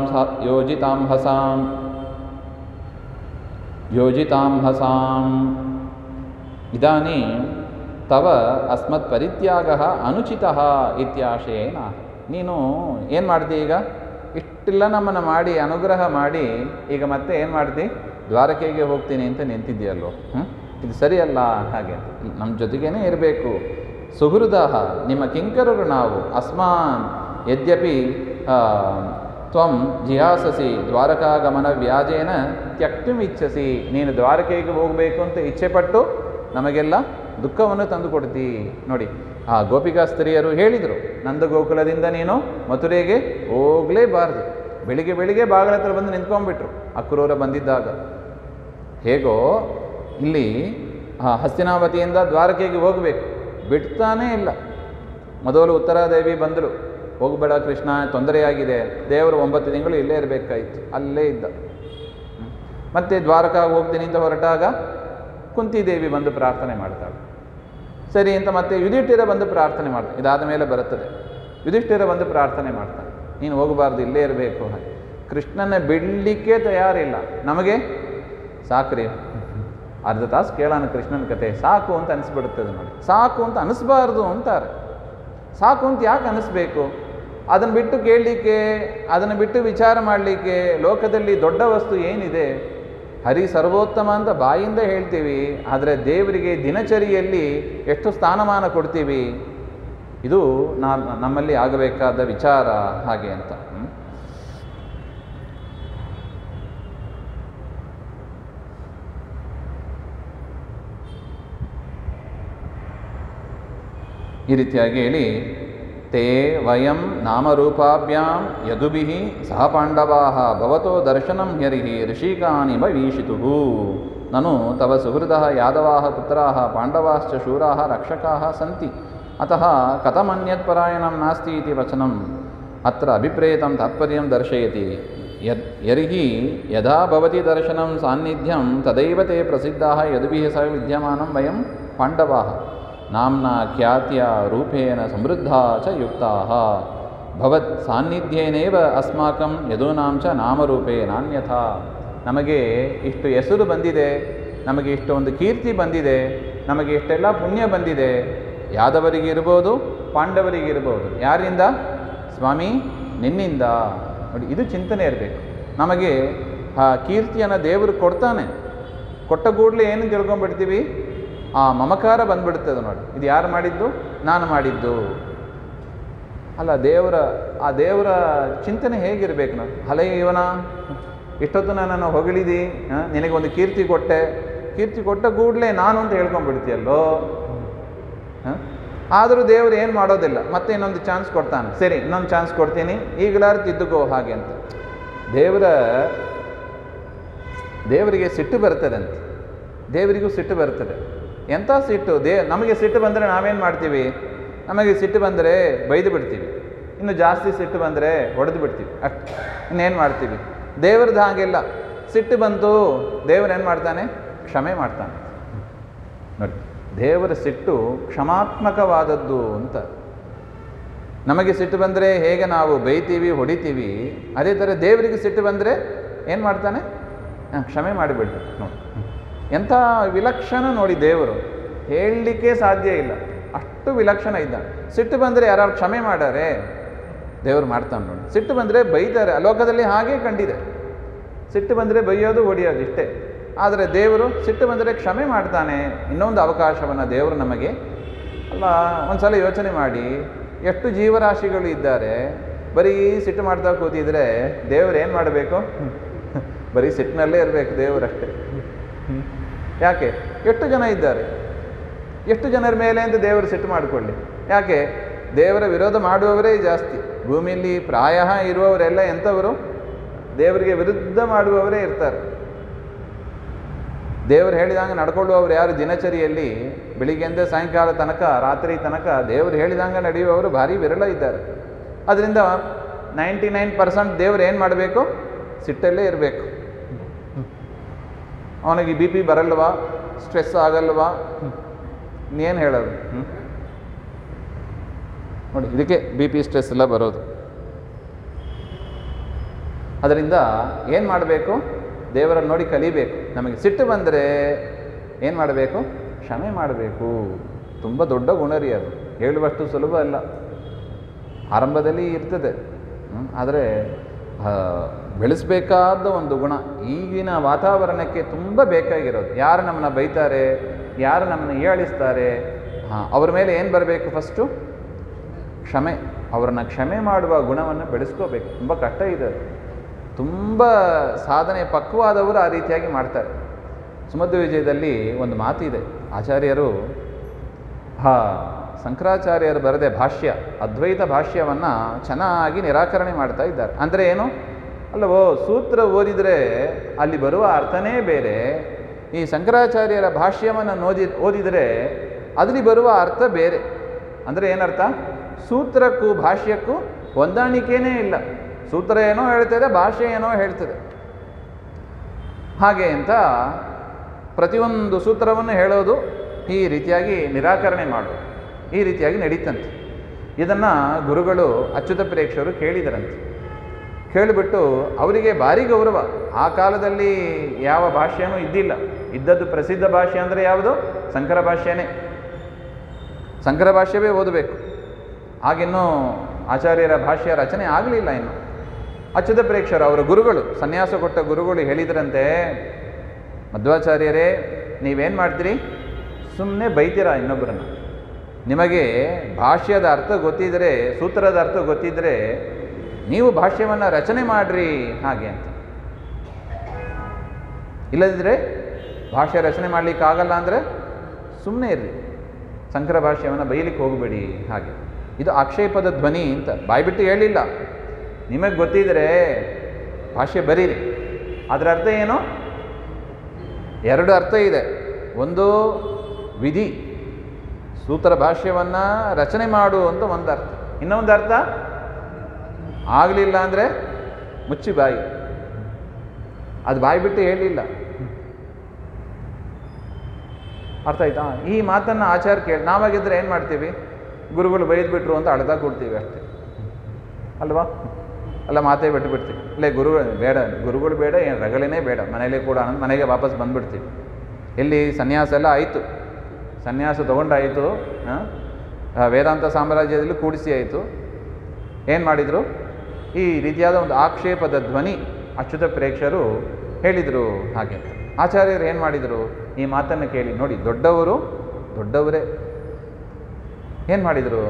ಹಸಾಂ ಇದಾನೀಂ ತವ ಅಸ್ಮತ್ ಪರಿತ್ಯಾಗಃ ಅನುಚಿತಃ ಇತ್ಯಾಶಯೇನ. ನೀನು ಏನು ಮಾಡ್ತಿ ಈಗ? ಇಷ್ಟೆಲ್ಲ ನಮ್ಮನ್ನು ಮಾಡಿ ಅನುಗ್ರಹ ಮಾಡಿ ಈಗ ಮತ್ತೆ ಏನು ಮಾಡ್ತಿ? ದ್ವಾರಕೆಗೆ ಹೋಗ್ತೀನಿ ಅಂತ ನಿಂತಿದ್ದೀಯಲ್ಲೋ, ಇದು ಸರಿಯಲ್ಲ ಹಾಗೆ. ನಮ್ಮ ಜೊತೆಗೇನೆ ಇರಬೇಕು. ಸುಹೃದ ನಿಮ್ಮ ಕಿಂಕರರು ನಾವು. ಅಸ್ಮಾನ್ ಯದ್ಯಪಿ ತ್ವಂ ಜಿಹಾಸಸಿ ದ್ವಾರಕಾಗಮನ ವ್ಯಾಜೇನ ತ್ಯಕ್ತುಮಿಚ್ಛಸಿ. ನೀನು ದ್ವಾರಕೆಗೆ ಹೋಗಬೇಕು ಅಂತ ಇಚ್ಛೆಪಟ್ಟು ನಮಗೆಲ್ಲ ದುಃಖವನ್ನು ತಂದು ಕೊಡ್ತಿ. ನೋಡಿ, ಆ ಗೋಪಿಕಾ ಸ್ತ್ರೀಯರು ಹೇಳಿದರು, ನಂದಗೋಕುಲದಿಂದ ನೀನು ಮಥುರೆಗೆ ಹೋಗಲೇಬಾರ್ದು. ಬೆಳಿಗ್ಗೆ ಬಾಗಿಲ ಹತ್ರ ಬಂದು ನಿಂತ್ಕೊಂಡ್ಬಿಟ್ರು ಅಕ್ರೂರ ಬಂದಿದ್ದಾಗ. ಹೇಗೋ ಇಲ್ಲಿ ಹಸ್ತಿನಾವತಿಯಿಂದ ದ್ವಾರಕೆಗೆ ಹೋಗಬೇಕು, ಬಿಡ್ತಾನೇ ಇಲ್ಲ. ಮೊದಲು ಉತ್ತರಾದೇವಿ ಬಂದರು, ಹೋಗಬೇಡ ಕೃಷ್ಣ, ತೊಂದರೆಯಾಗಿದೆ. ದೇವರು 9 ತಿಂಗಳು ಇಲ್ಲೇ ಇರಬೇಕಾಯಿತು, ಅಲ್ಲೇ ಇದ್ದ. ಮತ್ತೆ ದ್ವಾರಕಾಗೆ ಹೋಗ್ತೀನಿ ಅಂತ ಹೊರಟಾಗ ಕುಂತಿದೇವಿ ಬಂದು ಪ್ರಾರ್ಥನೆ ಮಾಡ್ತಾಳೆ. ಸರಿ ಅಂತ ಮತ್ತೆ ಯುಧಿಷ್ಠಿರ ಬಂದು ಪ್ರಾರ್ಥನೆ ಮಾಡ್ತಾನೆ. ಇದಾದ ಮೇಲೆ ಬರುತ್ತದೆ. ಯುಧಿಷ್ಠಿರ ಬಂದು ಪ್ರಾರ್ಥನೆ ಮಾಡ್ತಾನೆ, ನೀನು ಹೋಗಬಾರ್ದು, ಇಲ್ಲೇ ಇರಬೇಕು. ಕೃಷ್ಣನ ಬಿಡಲಿಕ್ಕೆ ತಯಾರಿಲ್ಲ. ನಮಗೆ ಸಾಕ್ರಿ, ಅರ್ಧ ತಾಸು ಕೇಳೋಣ ಕೃಷ್ಣನ ಕತೆ, ಸಾಕು ಅಂತ ಅನಿಸ್ಬಿಡುತ್ತದೆ ನೋಡಿ. ಸಾಕು ಅಂತ ಅನಿಸ್ಬಾರ್ದು ಅಂತಾರೆ. ಸಾಕು ಅಂತ ಯಾಕೆ ಅನಿಸ್ಬೇಕು? ಅದನ್ನು ಬಿಟ್ಟು ಕೇಳಲಿಕ್ಕೆ, ಅದನ್ನು ಬಿಟ್ಟು ವಿಚಾರ ಮಾಡಲಿಕ್ಕೆ ಲೋಕದಲ್ಲಿ ದೊಡ್ಡ ವಸ್ತು ಏನಿದೆ? ಹರಿ ಸರ್ವೋತ್ತಮ ಅಂತ ಬಾಯಿಂದ ಹೇಳ್ತೀವಿ, ಆದರೆ ದೇವರಿಗೆ ದಿನಚರಿಯಲ್ಲಿ ಎಷ್ಟು ಸ್ಥಾನಮಾನ ಕೊಡ್ತೀವಿ? ಇದು ನಮ್ಮಲ್ಲಿ ಆಗಬೇಕಾದ ವಿಚಾರ ಹಾಗೆ ಅಂತ. ಈ ರೀತಿಯಾಗಿ ಹೇಳಿ, ತೇ ವಯಂ ನಾಮರೂಪಾಭ್ಯಾಂ ಯದುಭಿಃ ಸಹ ಪಾಂಡವಾಃ ಭವತೋ ದರ್ಶನಂ ಹ್ಯರಿಃ ಋಷಿಕಾನಿವ ವೀಷಿತುಃ ನನು ತವ ಸುಹೃದಃ ಯಾದವಾಃ ಪುತ್ರಾಃ ಪಾಂಡವಾಶ್ಚ ಶೂರಾಃ ರಕ್ಷಕಾಃ ಸಂತಿ ಅತಃ ಕಥಮನ್ಯತ್ಪರಾಯಣಂ ನಾಸ್ತಿ ಇತಿ ವಚನಂ ಅತ್ರ ಅಭಿಪ್ರೇತಂ ತಾತ್ಪರ್ಯಂ ದರ್ಶಯತಿ. ಯರ್ಹಿ ಯದಾ ಭವತಿ ದರ್ಶನಂ ಸಾನ್ನಿಧ್ಯಂ ತದೈವ ತೇ ಪ್ರಸಿದ್ಧಾಃ ಯದುಭಿಃ ಸಹ ವಿದ್ಯಮಾನಂ ವಯಂ ಪಾಂಡವಾಃ ನಾಮ್ನಾ ಖ್ಯಾತ್ಯ ರೂಪೇಣ ಸಮೃದ್ಧಾ ಚ ಯುಕ್ತಾಃ ಭವತ್ ಸಾನ್ನಿಧ್ಯೇನೇವ ಅಸ್ಮಾಕಂ ಯದೂನಾಂ ಚ ನಾಮರೂಪೇನಾನ್ಯಥಾ. ನಮಗೆ ಇಷ್ಟು ಹೆಸರು ಬಂದಿದೆ, ನಮಗೆ ಇಷ್ಟೊಂದು ಕೀರ್ತಿ ಬಂದಿದೆ, ನಮಗೆ ಇಷ್ಟೆಲ್ಲ ಪುಣ್ಯ ಬಂದಿದೆ. ಯಾದವರಿಗೆ ಇರ್ಬೋದು, ಪಾಂಡವರಿಗೆ ಇರ್ಬೋದು. ಯಾರಿಂದ? ಸ್ವಾಮಿ ನಿನ್ನಿಂದ. ನೋಡಿ, ಇದು ಚಿಂತನೆ ಇರಬೇಕು ನಮಗೆ. ಆ ಕೀರ್ತಿಯನ್ನು ದೇವರು ಕೊಡ್ತಾನೆ. ಕೊಟ್ಟ ಕೂಡಲೇ ಏನು ತಿಳ್ಕೊಂಡ್ಬಿಡ್ತೀವಿ? ಆ ಮಮಕಾರ ಬಂದ್ಬಿಡ್ತದೆ. ನೋಡಿ, ಇದು ಯಾರು ಮಾಡಿದ್ದು? ನಾನು ಮಾಡಿದ್ದು ಅಲ್ಲ. ಆ ದೇವರ ಚಿಂತನೆ ಹೇಗಿರಬೇಕು? ನಾವು ಹಲೇ ಇವನ ಇಷ್ಟೊತ್ತು ನನ್ನನ್ನು ಹೊಗಳಿದಿ, ನಿನಗೊಂದು ಕೀರ್ತಿ ಕೊಟ್ಟೆ, ಕೀರ್ತಿ ಕೊಟ್ಟ ಕೂಡಲೇ ನಾನು ಅಂತ ಹೇಳ್ಕೊಂಡ್ಬಿಡ್ತೀಯಲ್ಲೋ. ಆದರೂ ದೇವರು ಏನು ಮಾಡೋದಿಲ್ಲ, ಮತ್ತೆ ಇನ್ನೊಂದು ಚಾನ್ಸ್ ಕೊಡ್ತಾನೆ. ಸರಿ, ಇನ್ನೊಂದು ಚಾನ್ಸ್ ಕೊಡ್ತೀನಿ, ಈಗಲಾರು ತಿದ್ದುಕೋ ಹಾಗೆ ಅಂತ. ದೇವರಿಗೆ ಸಿಟ್ಟು ಬರ್ತದೆ ಅಂತ. ದೇವರಿಗೂ ಸಿಟ್ಟು ಬರ್ತದೆ. ಎಂಥ ಸಿಟ್ಟು? ನಮಗೆ ಸಿಟ್ಟು ಬಂದರೆ ನಾವೇನು ಮಾಡ್ತೀವಿ? ನಮಗೆ ಸಿಟ್ಟು ಬಂದರೆ ಬೈದು ಬಿಡ್ತೀವಿ. ಇನ್ನು ಜಾಸ್ತಿ ಸಿಟ್ಟು ಬಂದರೆ ಹೊಡೆದು ಬಿಡ್ತೀವಿ. ಅಷ್ಟು ಇನ್ನೇನು ಮಾಡ್ತೀವಿ? ದೇವ್ರದ್ದು ಹಾಗೆಲ್ಲ. ಸಿಟ್ಟು ಬಂತು, ದೇವರೇನು ಮಾಡ್ತಾನೆ? ಕ್ಷಮೆ ಮಾಡ್ತಾನೆ. ನೋಡಿ, ದೇವರ ಸಿಟ್ಟು ಕ್ಷಮಾತ್ಮಕವಾದದ್ದು ಅಂತ. ನಮಗೆ ಸಿಟ್ಟು ಬಂದರೆ ಹೇಗೆ ನಾವು ಬೈತೀವಿ, ಹೊಡಿತೀವಿ, ಅದೇ ಥರ ದೇವರಿಗೆ ಸಿಟ್ಟು ಬಂದರೆ ಏನು ಮಾಡ್ತಾನೆ? ಕ್ಷಮೆ ಮಾಡಿಬಿಡ್ತು. ನೋಡಿ, ಎಂಥ ವಿಲಕ್ಷಣ ನೋಡಿ ದೇವರು, ಹೇಳಲಿಕ್ಕೆ ಸಾಧ್ಯ ಇಲ್ಲ, ಅಷ್ಟು ವಿಲಕ್ಷಣ ಇದ್ದಾನೆ. ಸಿಟ್ಟು ಬಂದರೆ ಯಾರು ಕ್ಷಮೆ ಮಾಡಾರೆ? ದೇವರು ಮಾಡ್ತಾನೆ. ನೋಡಿ, ಸಿಟ್ಟು ಬಂದರೆ ಬೈತಾರೆ. ಲೋಕದಲ್ಲಿ ಹಾಗೇ ಕಂಡಿದೆ. ಸಿಟ್ಟು ಬಂದರೆ ಬೈಯೋದು, ಹೊಡೆಯೋದು ಇಷ್ಟೇ. ಆದರೆ ದೇವರು ಸಿಟ್ಟು ಬಂದರೆ ಕ್ಷಮೆ ಮಾಡ್ತಾನೆ. ಇನ್ನೊಂದು ಅವಕಾಶವನ್ನು ದೇವರು ನಮಗೆ ಅಲ್ಲ. ಒಂದು ಸಲ ಯೋಚನೆ ಮಾಡಿ, ಎಷ್ಟು ಜೀವರಾಶಿಗಳು ಇದ್ದಾರೆ. ಬರೀ ಸಿಟ್ಟು ಮಾಡ್ತಾ ಕೂತಿದ್ರೆ ದೇವರು ಏನು ಮಾಡಬೇಕು? ಬರೀ ಸಿಟ್ಟಿನಲ್ಲೇ ಇರಬೇಕು ದೇವರಷ್ಟೇ. ಯಾಕೆ? ಎಷ್ಟು ಜನ ಇದ್ದಾರೆ, ಎಷ್ಟು ಜನರ ಮೇಲೆ ಅಂತ ದೇವರು ಸಿಟ್ಟು ಮಾಡಿಕೊಳ್ಳಿ. ಯಾಕೆ? ದೇವರ ವಿರೋಧ ಮಾಡುವವರೇ ಜಾಸ್ತಿ. ಭೂಮಿಯಲ್ಲಿ ಪ್ರಾಯ ಇರುವವರೆಲ್ಲ ಎಂಥವರು? ದೇವರಿಗೆ ವಿರುದ್ಧ ಮಾಡುವವರೇ ಇರ್ತಾರೆ. ದೇವರು ಹೇಳಿದಂಗೆ ನಡ್ಕೊಳ್ಳುವವರು ಯಾರು? ದಿನಚರಿಯಲ್ಲಿ ಬೆಳಿಗ್ಗೆಯಿಂದ ಸಾಯಂಕಾಲ ತನಕ, ರಾತ್ರಿ ತನಕ ದೇವರು ಹೇಳಿದಂಗೆ ನಡೆಯುವವರು ಭಾರಿ ವಿರಳ ಇದ್ದಾರೆ. ಅದರಿಂದ 99% ದೇವರು ಏನು ಮಾಡಬೇಕು? ಸಿಟ್ಟಲ್ಲೇ ಇರಬೇಕು. ಅವನಿಗೆ BP ಬರಲ್ವಾ? ಸ್ಟ್ರೆಸ್ ಆಗಲ್ವಾ? ಇನ್ನೇನು ಹೇಳೋದು? ನೋಡಿ, ಇದಕ್ಕೆ BP ಸ್ಟ್ರೆಸ್ ಎಲ್ಲ ಬರೋದು. ಅದರಿಂದ ಏನು ಮಾಡಬೇಕು? ದೇವರನ್ನು ನೋಡಿ ಕಲಿಬೇಕು. ನಮಗೆ ಸಿಟ್ಟು ಬಂದರೆ ಏನು ಮಾಡಬೇಕು? ಕ್ಷಮೆ ಮಾಡಬೇಕು. ತುಂಬ ದೊಡ್ಡ ಗುಣ ರೀ ಅದು, ಹೇಳುವಷ್ಟು ಸುಲಭ ಅಲ್ಲ. ಆರಂಭದಲ್ಲಿ ಇರ್ತದೆ, ಆದರೆ ಬೆಳೆಸಬೇಕಾದ ಒಂದು ಗುಣ. ಈಗಿನ ವಾತಾವರಣಕ್ಕೆ ತುಂಬ ಬೇಕಾಗಿರೋದು. ಯಾರು ನಮ್ಮನ್ನು ಬೈತಾರೆ, ಯಾರು ನಮ್ಮನ್ನು ಹೀಯಾಳಿಸ್ತಾರೆ, ಅವ್ರ ಮೇಲೆ ಏನು ಬರಬೇಕು? ಫಸ್ಟು ಕ್ಷಮೆ. ಅವರನ್ನು ಕ್ಷಮೆ ಮಾಡುವ ಗುಣವನ್ನು ಬೆಳೆಸ್ಕೋಬೇಕು. ತುಂಬ ಕಷ್ಟ ಇದೆ. ತುಂಬ ಸಾಧನೆ ಪಕ್ವಾದವರು ಆ ರೀತಿಯಾಗಿ ಮಾಡ್ತಾರೆ. ಸುಮಧ್ವ ವಿಜಯದಲ್ಲಿ ಒಂದು ಮಾತಿದೆ. ಆಚಾರ್ಯರು ಶಂಕರಾಚಾರ್ಯರು ಬರೆದ ಭಾಷ್ಯ, ಅದ್ವೈತ ಭಾಷ್ಯವನ್ನು ಚೆನ್ನಾಗಿ ನಿರಾಕರಣೆ ಮಾಡ್ತಾ ಇದ್ದಾರೆ. ಅಂದರೆ ಏನು? ಅಲ್ಲವೋ, ಸೂತ್ರ ಓದಿದರೆ ಅಲ್ಲಿ ಬರುವ ಅರ್ಥನೇ ಬೇರೆ. ಈ ಶಂಕರಾಚಾರ್ಯರ ಭಾಷ್ಯವನ್ನು ಓದಿದರೆ ಅದರಲ್ಲಿ ಬರುವ ಅರ್ಥ ಬೇರೆ. ಅಂದರೆ ಏನರ್ಥ? ಸೂತ್ರಕ್ಕೂ ಭಾಷ್ಯಕ್ಕೂ ಹೊಂದಾಣಿಕೆಯೇ ಇಲ್ಲ. ಸೂತ್ರ ಏನೋ ಹೇಳ್ತದೆ, ಭಾಷೆ ಏನೋ ಹೇಳ್ತದೆ. ಹಾಗೆ ಅಂತ ಪ್ರತಿಯೊಂದು ಸೂತ್ರವನ್ನು ಹೇಳೋದು, ಈ ರೀತಿಯಾಗಿ ನಿರಾಕರಣೆ ಮಾಡೋದು, ಈ ರೀತಿಯಾಗಿ ನಡೀತಂತೆ. ಇದನ್ನು ಗುರುಗಳು ಅಚ್ಯುತ ಪ್ರೇಕ್ಷರು ಕೇಳಿದರಂತೆ. ಕೇಳಿಬಿಟ್ಟು ಅವರಿಗೆ ಭಾರಿ ಗೌರವ. ಆ ಕಾಲದಲ್ಲಿ ಯಾವ ಭಾಷೆನೂ ಇದ್ದಿಲ್ಲ. ಇದ್ದದ್ದು ಪ್ರಸಿದ್ಧ ಭಾಷೆ ಅಂದರೆ ಯಾವುದು? ಶಂಕರ ಭಾಷ್ಯನೇ. ಶಂಕರ ಭಾಷ್ಯವೇ ಓದಬೇಕು. ಆಗಿನ್ನೂ ಆಚಾರ್ಯರ ಭಾಷ್ಯ ರಚನೆ ಆಗಲಿಲ್ಲ ಇನ್ನು. ಅಚ್ಯುತ ಪ್ರೇಕ್ಷರು ಅವರ ಗುರುಗಳು, ಸನ್ಯಾಸ ಕೊಟ್ಟ ಗುರುಗಳು ಹೇಳಿದ್ರಂತೆ, ಮಧ್ವಾಚಾರ್ಯರೇ ನೀವೇನು ಮಾಡ್ತೀರಿ? ಸುಮ್ಮನೆ ಬೈತೀರಾ ಇನ್ನೊಬ್ಬರನ್ನು. ನಿಮಗೆ ಭಾಷ್ಯದ ಅರ್ಥ ಗೊತ್ತಿದ್ದರೆ, ಸೂತ್ರದ ಅರ್ಥ ಗೊತ್ತಿದ್ದರೆ ನೀವು ಭಾಷ್ಯವನ್ನು ರಚನೆ ಮಾಡಿರಿ ಹಾಗೆ ಅಂತ. ಇಲ್ಲದಿದ್ದರೆ ಭಾಷ್ಯ ರಚನೆ ಮಾಡಲಿಕ್ಕಾಗಲ್ಲ ಅಂದರೆ ಸುಮ್ಮನೆ ಇರ್ರಿ, ಸಂಕರ ಭಾಷ್ಯವನ್ನು ಬೈಲಿಕ್ಕೆ ಹೋಗಬೇಡಿ ಹಾಗೆ. ಇದು ಆಕ್ಷೇಪದ ಧ್ವನಿ ಅಂತ ಬಾಯ್ಬಿಟ್ಟು ಹೇಳಿಲ್ಲ. ನಿಮಗೆ ಗೊತ್ತಿದ್ದರೆ ಭಾಷ್ಯ ಬರೀರಿ. ಅದರ ಅರ್ಥ ಏನು? ಎರಡು ಅರ್ಥ ಇದೆ. ಒಂದು ವಿಧಿ, ಸೂತ್ರ ಭಾಷ್ಯವನ್ನು ರಚನೆ ಮಾಡು ಅಂತ ಒಂದು ಅರ್ಥ. ಇನ್ನೊಂದು ಅರ್ಥ ಆಗಲಿಲ್ಲ ಅಂದರೆ ಮುಚ್ಚಿ ಬಾಯಿ. ಅದು ಬಾಯಿ ಬಿಟ್ಟು ಹೇಳಿಲ್ಲ. ಅರ್ಥ ಆಯ್ತಾ? ಈ ಮಾತನ್ನು ಆಚಾರ ಕೇಳಿ ನಾವಾಗಿದ್ದರೆ ಏನು ಮಾಡ್ತೀವಿ? ಗುರುಗಳು ಬೈದ್ಬಿಟ್ರು ಅಂತ ಅಳ್ತಾ ಕೊಡ್ತೀವಿ ಅಷ್ಟೇ ಅಲ್ವಾ? ಅಲ್ಲ ಮಾತೇ ಬಿಟ್ಟು ಬಿಡ್ತೀವಿ. ಇಲ್ಲೇ ಗುರುಗಳು ಬೇಡ, ಏನು ರಗಳೆನೇ ಬೇಡ, ಮನೇಲಿ ಕೂಡ ಮನೆಗೆ ವಾಪಸ್ ಬಂದುಬಿಡ್ತೀವಿ. ಎಲ್ಲಿ ಸನ್ಯಾಸ ಎಲ್ಲ ಆಯಿತು, ಸನ್ಯಾಸ ತೊಗೊಂಡಾಯಿತು, ವೇದಾಂತ ಸಾಮ್ರಾಜ್ಯದಲ್ಲಿ ಕೂಡಿಸಿ ಆಯಿತು. ಏನು ಮಾಡಿದರು? ಈ ರೀತಿಯಾದ ಒಂದು ಆಕ್ಷೇಪದ ಧ್ವನಿ ಅಚ್ಯುತ ಪ್ರೇಕ್ಷರು ಹೇಳಿದರು ಹಾಗೆ ಅಂತ. ಆಚಾರ್ಯರು ಏನು ಮಾಡಿದರು? ಈ ಮಾತನ್ನು ಕೇಳಿ ನೋಡಿ, ದೊಡ್ಡವರೇ ಏನು ಮಾಡಿದರು?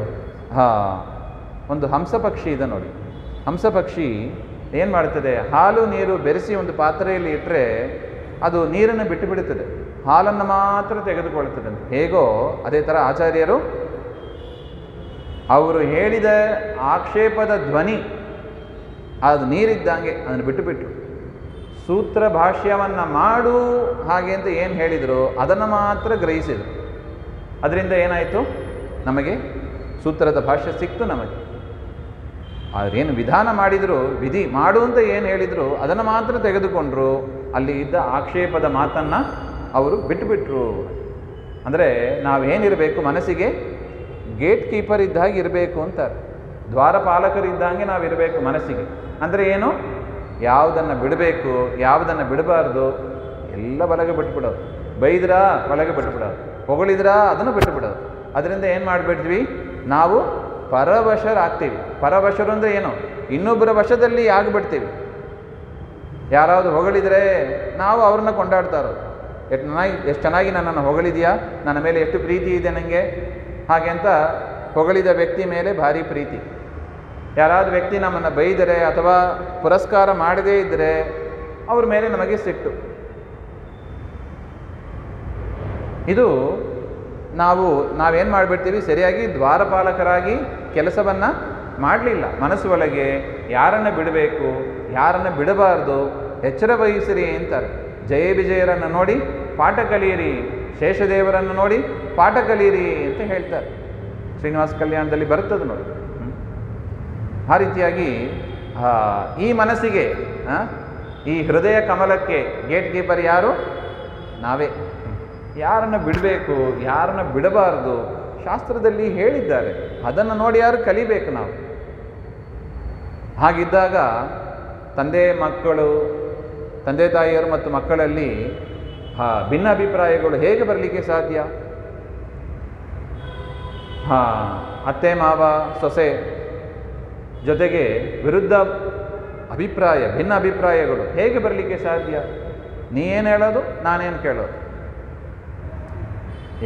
ಒಂದು ಹಂಸಪಕ್ಷಿ ಇದೆ ನೋಡಿ. ಹಂಸಪಕ್ಷಿ ಏನು ಮಾಡ್ತದೆ? ಹಾಲು ನೀರು ಬೆರೆಸಿ ಒಂದು ಪಾತ್ರೆಯಲ್ಲಿ ಇಟ್ಟರೆ ಅದು ನೀರನ್ನು ಬಿಟ್ಟು ಬಿಡುತ್ತದೆ, ಹಾಲನ್ನು ಮಾತ್ರ ತೆಗೆದುಕೊಳ್ತದೆ ಅಂತ. ಹೇಗೋ ಅದೇ ಥರ ಆಚಾರ್ಯರು ಅವರು ಹೇಳಿದ ಆಕ್ಷೇಪದ ಧ್ವನಿ ಅದು ನೀರಿದ್ದಂಗೆ ಅದನ್ನು ಬಿಟ್ಟುಬಿಟ್ರು. ಸೂತ್ರ ಭಾಷ್ಯವನ್ನು ಮಾಡು ಹಾಗೆ ಅಂತ ಏನು ಹೇಳಿದರು ಅದನ್ನು ಮಾತ್ರ ಗ್ರಹಿಸಿದರು. ಅದರಿಂದ ಏನಾಯಿತು? ನಮಗೆ ಸೂತ್ರದ ಭಾಷ್ಯ ಸಿಕ್ತು ನಮಗೆ. ಆದ್ರೇನು ವಿಧಾನ ಮಾಡಿದರು, ವಿಧಿ ಮಾಡು ಅಂತ ಏನು ಹೇಳಿದರು ಅದನ್ನು ಮಾತ್ರ ತೆಗೆದುಕೊಂಡ್ರು. ಅಲ್ಲಿ ಇದ್ದ ಆಕ್ಷೇಪದ ಮಾತನ್ನು ಅವರು ಬಿಟ್ಟುಬಿಟ್ರು. ಅಂದರೆ ನಾವೇನಿರಬೇಕು? ಮನಸ್ಸಿಗೆ ಗೇಟ್ ಕೀಪರ್ ಇದ್ದಾಗೆ ಇರಬೇಕು ಅಂತಾರೆ. ದ್ವಾರಪಾಲಕರಿದ್ದಂಗೆ ನಾವಿರಬೇಕು ಮನಸ್ಸಿಗೆ. ಅಂದರೆ ಏನು? ಯಾವುದನ್ನು ಬಿಡಬೇಕು, ಯಾವುದನ್ನು ಬಿಡಬಾರ್ದು ಎಲ್ಲ ಬಲಗೆ ಬಿಟ್ಬಿಡೋದು. ಬೈದ್ರಾ ಬಲಗೆ ಬಿಟ್ಬಿಡೋದು, ಹೊಗಳಿದ್ರಾ ಅದನ್ನು ಬಿಟ್ಟುಬಿಡೋದು. ಅದರಿಂದ ಏನು ಮಾಡಿಬಿಡ್ತೀವಿ? ನಾವು ಪರವಶರಾಗ್ತೀವಿ. ಪರವಶರು ಅಂದರೆ ಏನು? ಇನ್ನೊಬ್ಬರ ವಶದಲ್ಲಿ ಆಗಿಬಿಡ್ತೀವಿ. ಯಾರಾவது ಹೊಗಳಿದರೆ ನಾವು ಅವ್ರನ್ನ ಕೊಂಡಾಡ್ತಾ ಇರೋದು. ಎಷ್ಟು ಚೆನ್ನಾಗಿ ನನ್ನನ್ನು ಹೊಗಳಿದೆಯಾ, ನನ್ನ ಮೇಲೆ ಎಷ್ಟು ಪ್ರೀತಿ ಇದೆ ನನಗೆ ಹಾಗೆ ಅಂತ ಹೊಗಳಿದ ವ್ಯಕ್ತಿ ಮೇಲೆ ಭಾರಿ ಪ್ರೀತಿ. ಯಾರಾದರೂ ವ್ಯಕ್ತಿ ನಮ್ಮನ್ನು ಬೈದರೆ ಅಥವಾ ಪುರಸ್ಕಾರ ಮಾಡದೇ ಇದ್ದರೆ ಅವ್ರ ಮೇಲೆ ನಮಗೆ ಸಿಟ್ಟು. ಇದು ನಾವೇನು ಮಾಡಿಬಿಡ್ತೀವಿ? ಸರಿಯಾಗಿ ದ್ವಾರಪಾಲಕರಾಗಿ ಕೆಲಸವನ್ನು ಮಾಡಲಿಲ್ಲ. ಮನಸ್ಸು ಒಳಗೆ ಯಾರನ್ನು ಬಿಡಬೇಕು, ಯಾರನ್ನು ಬಿಡಬಾರ್ದು ಎಚ್ಚರ ವಹಿಸಿರಿ ಅಂತಾರೆ. ಜಯ ವಿಜಯರನ್ನು ನೋಡಿ ಪಾಠ ಕಲಿಯಿರಿ, ಶೇಷದೇವರನ್ನು ನೋಡಿ ಪಾಠ ಕಲಿಯಿರಿ ಅಂತ ಹೇಳ್ತಾರೆ. ಶ್ರೀನಿವಾಸ ಕಲ್ಯಾಣದಲ್ಲಿ ಬರ್ತದೆ ನೋಡಿ. ಆ ರೀತಿಯಾಗಿ ಈ ಮನಸ್ಸಿಗೆ, ಈ ಹೃದಯ ಕಮಲಕ್ಕೆ ಗೇಟ್ ಕೀಪರ್ ಯಾರು? ನಾವೇ. ಯಾರನ್ನು ಬಿಡಬೇಕು, ಯಾರನ್ನು ಬಿಡಬಾರ್ದು ಶಾಸ್ತ್ರದಲ್ಲಿ ಹೇಳಿದ್ದಾರೆ. ಅದನ್ನು ನೋಡಿ ಯಾರು ಕಲಿಬೇಕು ನಾವು. ಹಾಗಿದ್ದಾಗ ತಂದೆ ತಾಯಿಯರು ಮತ್ತು ಮಕ್ಕಳಲ್ಲಿ ಭಿನ್ನ ಅಭಿಪ್ರಾಯಗಳು ಹೇಗೆ ಬರಲಿಕ್ಕೆ ಸಾಧ್ಯ? ಅತ್ತೆ ಮಾವ ಸೊಸೆ ಜೊತೆಗೆ ವಿರುದ್ಧ ಅಭಿಪ್ರಾಯ, ಭಿನ್ನ ಅಭಿಪ್ರಾಯಗಳು ಹೇಗೆ ಬರಲಿಕ್ಕೆ ಸಾಧ್ಯ? ನೀ ಏನು ಹೇಳೋದು, ನಾನೇನು ಕೇಳೋದು?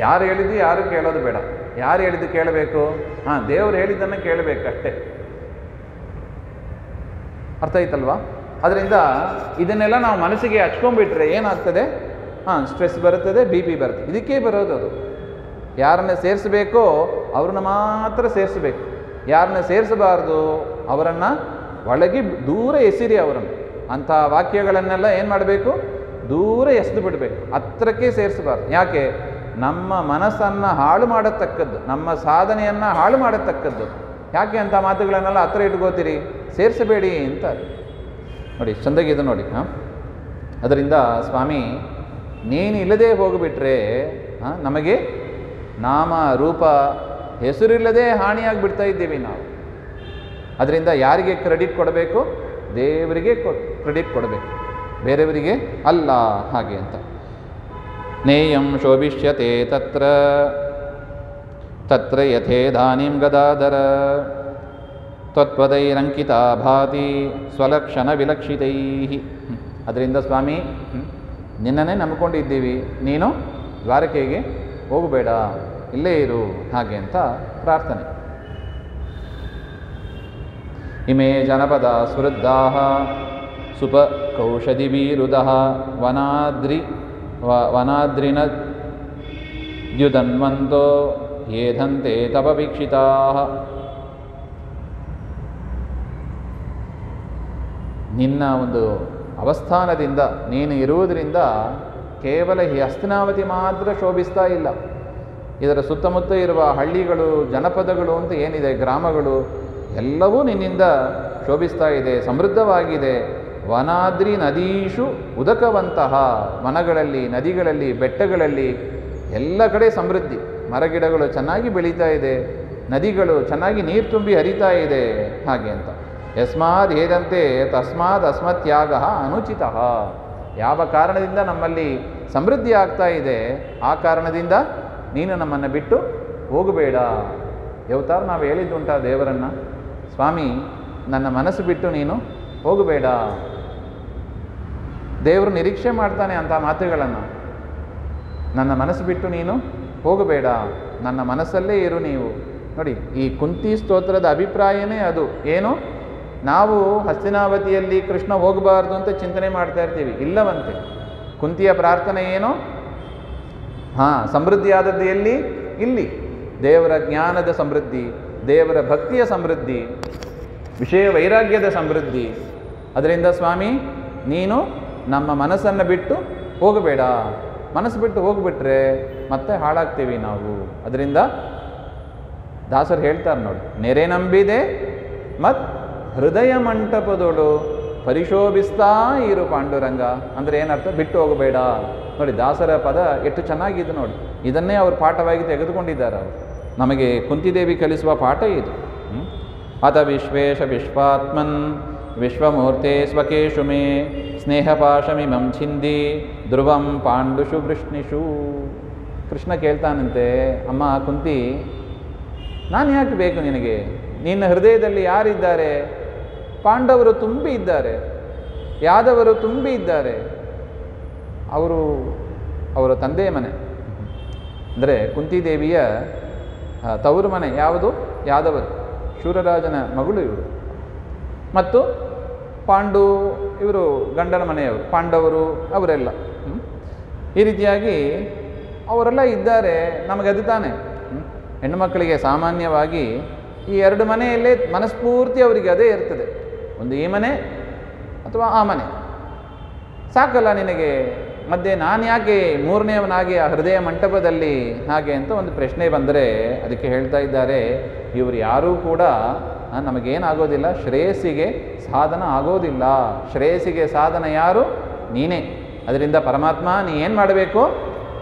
ಯಾರು ಹೇಳಿದ್ದು ಯಾರು ಕೇಳೋದು ಬೇಡ. ಯಾರು ಹೇಳಿದ್ದು ಕೇಳಬೇಕು? ದೇವರು ಹೇಳಿದ್ದನ್ನು ಕೇಳಬೇಕಷ್ಟೇ. ಅರ್ಥ ಆಯ್ತಲ್ವಾ? ಅದರಿಂದ ಇದನ್ನೆಲ್ಲ ನಾವು ಮನಸ್ಸಿಗೆ ಹಚ್ಕೊಂಡ್ಬಿಟ್ರೆ ಏನಾಗ್ತದೆ? ಸ್ಟ್ರೆಸ್ ಬರುತ್ತದೆ, ಬಿ ಪಿ ಬರ್ತದೆ. ಇದಕ್ಕೆ ಬರೋದು ಅದು. ಯಾರನ್ನ ಸೇರಿಸಬೇಕೋ ಅವ್ರನ್ನ ಮಾತ್ರ ಸೇರಿಸಬೇಕು. ಯಾರನ್ನ ಸೇರಿಸಬಾರ್ದು ಅವರನ್ನು ಒಳಗೆ ದೂರ ಎಸಿರಿ. ಅವರನ್ನು ಅಂಥ ವಾಕ್ಯಗಳನ್ನೆಲ್ಲ ಏನು ಮಾಡಬೇಕು? ದೂರ ಎಸೆದು ಬಿಡಬೇಕು, ಹತ್ರಕ್ಕೆ ಸೇರಿಸಬಾರ್ದು. ಯಾಕೆ? ನಮ್ಮ ಮನಸ್ಸನ್ನು ಹಾಳು ಮಾಡತಕ್ಕದ್ದು, ನಮ್ಮ ಸಾಧನೆಯನ್ನು ಹಾಳು ಮಾಡತಕ್ಕದ್ದು. ಯಾಕೆ ಅಂಥ ಮಾತುಗಳನ್ನೆಲ್ಲ ಹತ್ರ ಇಟ್ಕೋತೀರಿ? ಸೇರಿಸಬೇಡಿ ಅಂತ ನೋಡಿ. ಚಂದಾಗಿದೆ ನೋಡಿ. ಅದರಿಂದ ಸ್ವಾಮಿ ನೀನು ಇಲ್ಲದೆ ಹೋಗಿಬಿಟ್ರೆ ನಮಗೆ ನಾಮ ರೂಪ ಹೆಸರಿಲ್ಲದೆ ಹಾನಿಯಾಗಿಬಿಡ್ತಾ ಇದ್ದೀವಿ ನಾವು. ಅದರಿಂದ ಯಾರಿಗೆ ಕ್ರೆಡಿಟ್ ಕೊಡಬೇಕು? ದೇವರಿಗೆ ಕ್ರೆಡಿಟ್ ಕೊಡಬೇಕು, ಬೇರೆಯವರಿಗೆ ಅಲ್ಲ ಹಾಗೆ ಅಂತ. ನೇಯಂ ಶೋಭಿಷ್ಯತೆ ತತ್ರ ಯಥೇಧಾನಿಂ ಗದಾಧರ ತ್ವತ್ಪದೈರಂಕಿತ ಭಾತಿ ಸ್ವಲಕ್ಷಣ ವಿಲಕ್ಷಿತೈ. ಅದರಿಂದ ಸ್ವಾಮಿ ನಿನ್ನನ್ನೇ ನಂಬಿಕೊಂಡಿದ್ದೀವಿ, ನೀನು ದ್ವಾರಕೆಗೆ ಹೋಗಬೇಡ, ಇಲ್ಲೇ ಇರು ಹಾಗೆ ಅಂತ ಪ್ರಾರ್ಥನೆ. ಇಮೇ ಜನಪದ ಸುವೃದ್ಧಾಃ ಸುಪ ಕೌಷಧಿವೀರುದಃ ವನಾದ್ರಿನ ದ್ಯುಧನ್ವಂತೋ ಯೇಧಂತೆ ತಪವೀಕ್ಷಿತಾಃ. ನಿನ್ನ ಒಂದು ಅವಸ್ಥಾನದಿಂದ ನೀನು ಇರುವುದರಿಂದ ಕೇವಲ ಈ ಹಸ್ತಿನಾವತಿ ಮಾತ್ರ ಶೋಭಿಸ್ತಾ ಇಲ್ಲ, ಇದರ ಸುತ್ತಮುತ್ತ ಇರುವ ಹಳ್ಳಿಗಳು, ಜನಪದಗಳು ಅಂತ ಏನಿದೆ, ಗ್ರಾಮಗಳು ಎಲ್ಲವೂ ನಿನ್ನಿಂದ ಶೋಭಿಸ್ತಾ ಇದೆ, ಸಮೃದ್ಧವಾಗಿದೆ. ವನಾದ್ರಿ ನದೀಶು ಉದಕವಂತಹ, ವನಗಳಲ್ಲಿ, ನದಿಗಳಲ್ಲಿ, ಬೆಟ್ಟಗಳಲ್ಲಿ ಎಲ್ಲ ಕಡೆ ಸಮೃದ್ಧಿ, ಮರಗಿಡಗಳು ಚೆನ್ನಾಗಿ ಬೆಳೀತಾ ಇದೆ, ನದಿಗಳು ಚೆನ್ನಾಗಿ ನೀರು ತುಂಬಿ ಹರಿತಾ ಇದೆ ಹಾಗೆ ಅಂತ. ಯಸ್ಮಾದ್ ಹೇದಂತೆ ತಸ್ಮಾದ್ ಅಸ್ಮತ್ಯಾಗ ಅನುಚಿತ. ಯಾವ ಕಾರಣದಿಂದ ನಮ್ಮಲ್ಲಿ ಸಮೃದ್ಧಿ ಆಗ್ತಾ ಇದೆ ಆ ಕಾರಣದಿಂದ ನೀನು ನಮ್ಮನ್ನು ಬಿಟ್ಟು ಹೋಗಬೇಡ. ಯಾವತ್ತಾರು ನಾವು ಹೇಳಿದ್ದುಂಟ ದೇವರನ್ನು, ಸ್ವಾಮಿ ನನ್ನ ಮನಸ್ಸು ಬಿಟ್ಟು ನೀನು ಹೋಗಬೇಡ. ದೇವರು ನಿರೀಕ್ಷೆ ಮಾಡ್ತಾನೆ ಅಂಥ ಮಾತುಗಳನ್ನು. ನನ್ನ ಮನಸ್ಸು ಬಿಟ್ಟು ನೀನು ಹೋಗಬೇಡ, ನನ್ನ ಮನಸ್ಸಲ್ಲೇ ಇರು ನೀವು. ನೋಡಿ, ಈ ಕುಂತಿ ಸ್ತೋತ್ರದ ಅಭಿಪ್ರಾಯನೇ ಅದು. ಏನು, ನಾವು ಹಸ್ತಿನಾವತಿಯಲ್ಲಿ ಕೃಷ್ಣ ಹೋಗಬಾರ್ದು ಅಂತ ಚಿಂತನೆ ಮಾಡ್ತಾ ಇರ್ತೀವಿ, ಇಲ್ಲವಂತೆ. ಕುಂತಿಯ ಪ್ರಾರ್ಥನೆ ಏನು? ಸಮೃದ್ಧಿ ಆದದ್ದು ಎಲ್ಲಿ? ಇಲ್ಲಿ. ದೇವರ ಜ್ಞಾನದ ಸಮೃದ್ಧಿ, ದೇವರ ಭಕ್ತಿಯ ಸಮೃದ್ಧಿ, ವಿಷಯ ವೈರಾಗ್ಯದ ಸಮೃದ್ಧಿ. ಅದರಿಂದ ಸ್ವಾಮಿ ನೀನು ನಮ್ಮ ಮನಸ್ಸನ್ನು ಬಿಟ್ಟು ಹೋಗಬೇಡ. ಮನಸ್ಸು ಬಿಟ್ಟು ಹೋಗ್ಬಿಟ್ರೆ ಮತ್ತೆ ಹಾಳಾಗ್ತೀವಿ ನಾವು. ಅದರಿಂದ ದಾಸರು ಹೇಳ್ತಾರೆ ನೋಡಿ, ನೆರೆ ನಂಬಿದೆ ಮತ್ ಹೃದಯ ಮಂಟಪದೋಳು ಪರಿಶೋಭಿಸ್ತಾ ಇರು ಪಾಂಡುರಂಗ. ಅಂದರೆ ಏನರ್ಥ? ಬಿಟ್ಟು ಹೋಗಬೇಡ. ನೋಡಿ, ದಾಸರ ಪದ ಎಷ್ಟು ಚೆನ್ನಾಗಿದೆ ನೋಡಿ. ಇದನ್ನೇ ಅವರು ಪಾಠವಾಗಿ ತೆಗೆದುಕೊಂಡಿದ್ದಾರೆ ಅವರು. ನಮಗೆ ಕುಂತಿದೇವಿ ಕಲಿಸುವ ಪಾಠ ಇದು. ಅತ ವಿಶ್ವೇಶ ವಿಶ್ವಾತ್ಮನ್ ವಿಶ್ವಮೂರ್ತೆ ಸ್ವಕೇಶು ಮೇ ಸ್ನೇಹಪಾಶಮಿಮಂ ಛಿಂದಿ ಧ್ರುವಂ ಪಾಂಡುಷು ವೃಷ್ಣಿಷು. ಕೃಷ್ಣ ಕೇಳ್ತಾನಂತೆ, ಅಮ್ಮ ಕುಂತಿ, ನಾನು ಯಾಕೆ ಬೇಕು ನಿನಗೆ? ನಿನ್ನ ಹೃದಯದಲ್ಲಿ ಯಾರಿದ್ದಾರೆ? ಪಾಂಡವರು ತುಂಬಿ ಇದ್ದಾರೆ, ಯಾದವರು ತುಂಬಿ ಇದ್ದಾರೆ. ಅವರ ತಂದೆಯ ಮನೆ ಅಂದರೆ ಕುಂತಿದೇವಿಯ ತವರು ಮನೆ ಯಾವುದು? ಯಾದವರು. ಶೂರರಾಜನ ಮಗಳು ಇವರು. ಮತ್ತು ಪಾಂಡು ಇವರು ಗಂಡನ ಮನೆಯವರು, ಪಾಂಡವರು ಅವರೆಲ್ಲ. ಈ ರೀತಿಯಾಗಿ ಅವರೆಲ್ಲ ಇದ್ದಾರೆ. ನಮಗದು ತಾನೆ, ಹೆಣ್ಣುಮಕ್ಕಳಿಗೆ ಸಾಮಾನ್ಯವಾಗಿ ಈ ಎರಡು ಮನೆಯಲ್ಲೇ ಮನಸ್ಫೂರ್ತಿ ಅವರಿಗೆ ಅದೇ ಇರ್ತದೆ. ಒಂದು ಈ ಮನೆ ಅಥವಾ ಆ ಮನೆ ಸಾಕಲ್ಲ ನಿನಗೆ, ಮಧ್ಯೆ ನಾನು ಯಾಕೆ ಮೂರನೇವನಾಗಿ ಆ ಹೃದಯ ಮಂಟಪದಲ್ಲಿ ಹಾಗೆ ಅಂತ ಒಂದು ಪ್ರಶ್ನೆ ಬಂದರೆ ಅದಕ್ಕೆ ಹೇಳ್ತಾ ಇದ್ದಾರೆ, ಇವರು ಯಾರೂ ಕೂಡ ನಮಗೇನಾಗೋದಿಲ್ಲ, ಶ್ರೇಯಸ್ಸಿಗೆ ಸಾಧನ ಆಗೋದಿಲ್ಲ. ಶ್ರೇಯಸ್ಸಿಗೆ ಸಾಧನ ಯಾರು? ನೀನೇ. ಅದರಿಂದ ಪರಮಾತ್ಮ ನೀ ಏನು ಮಾಡಬೇಕು?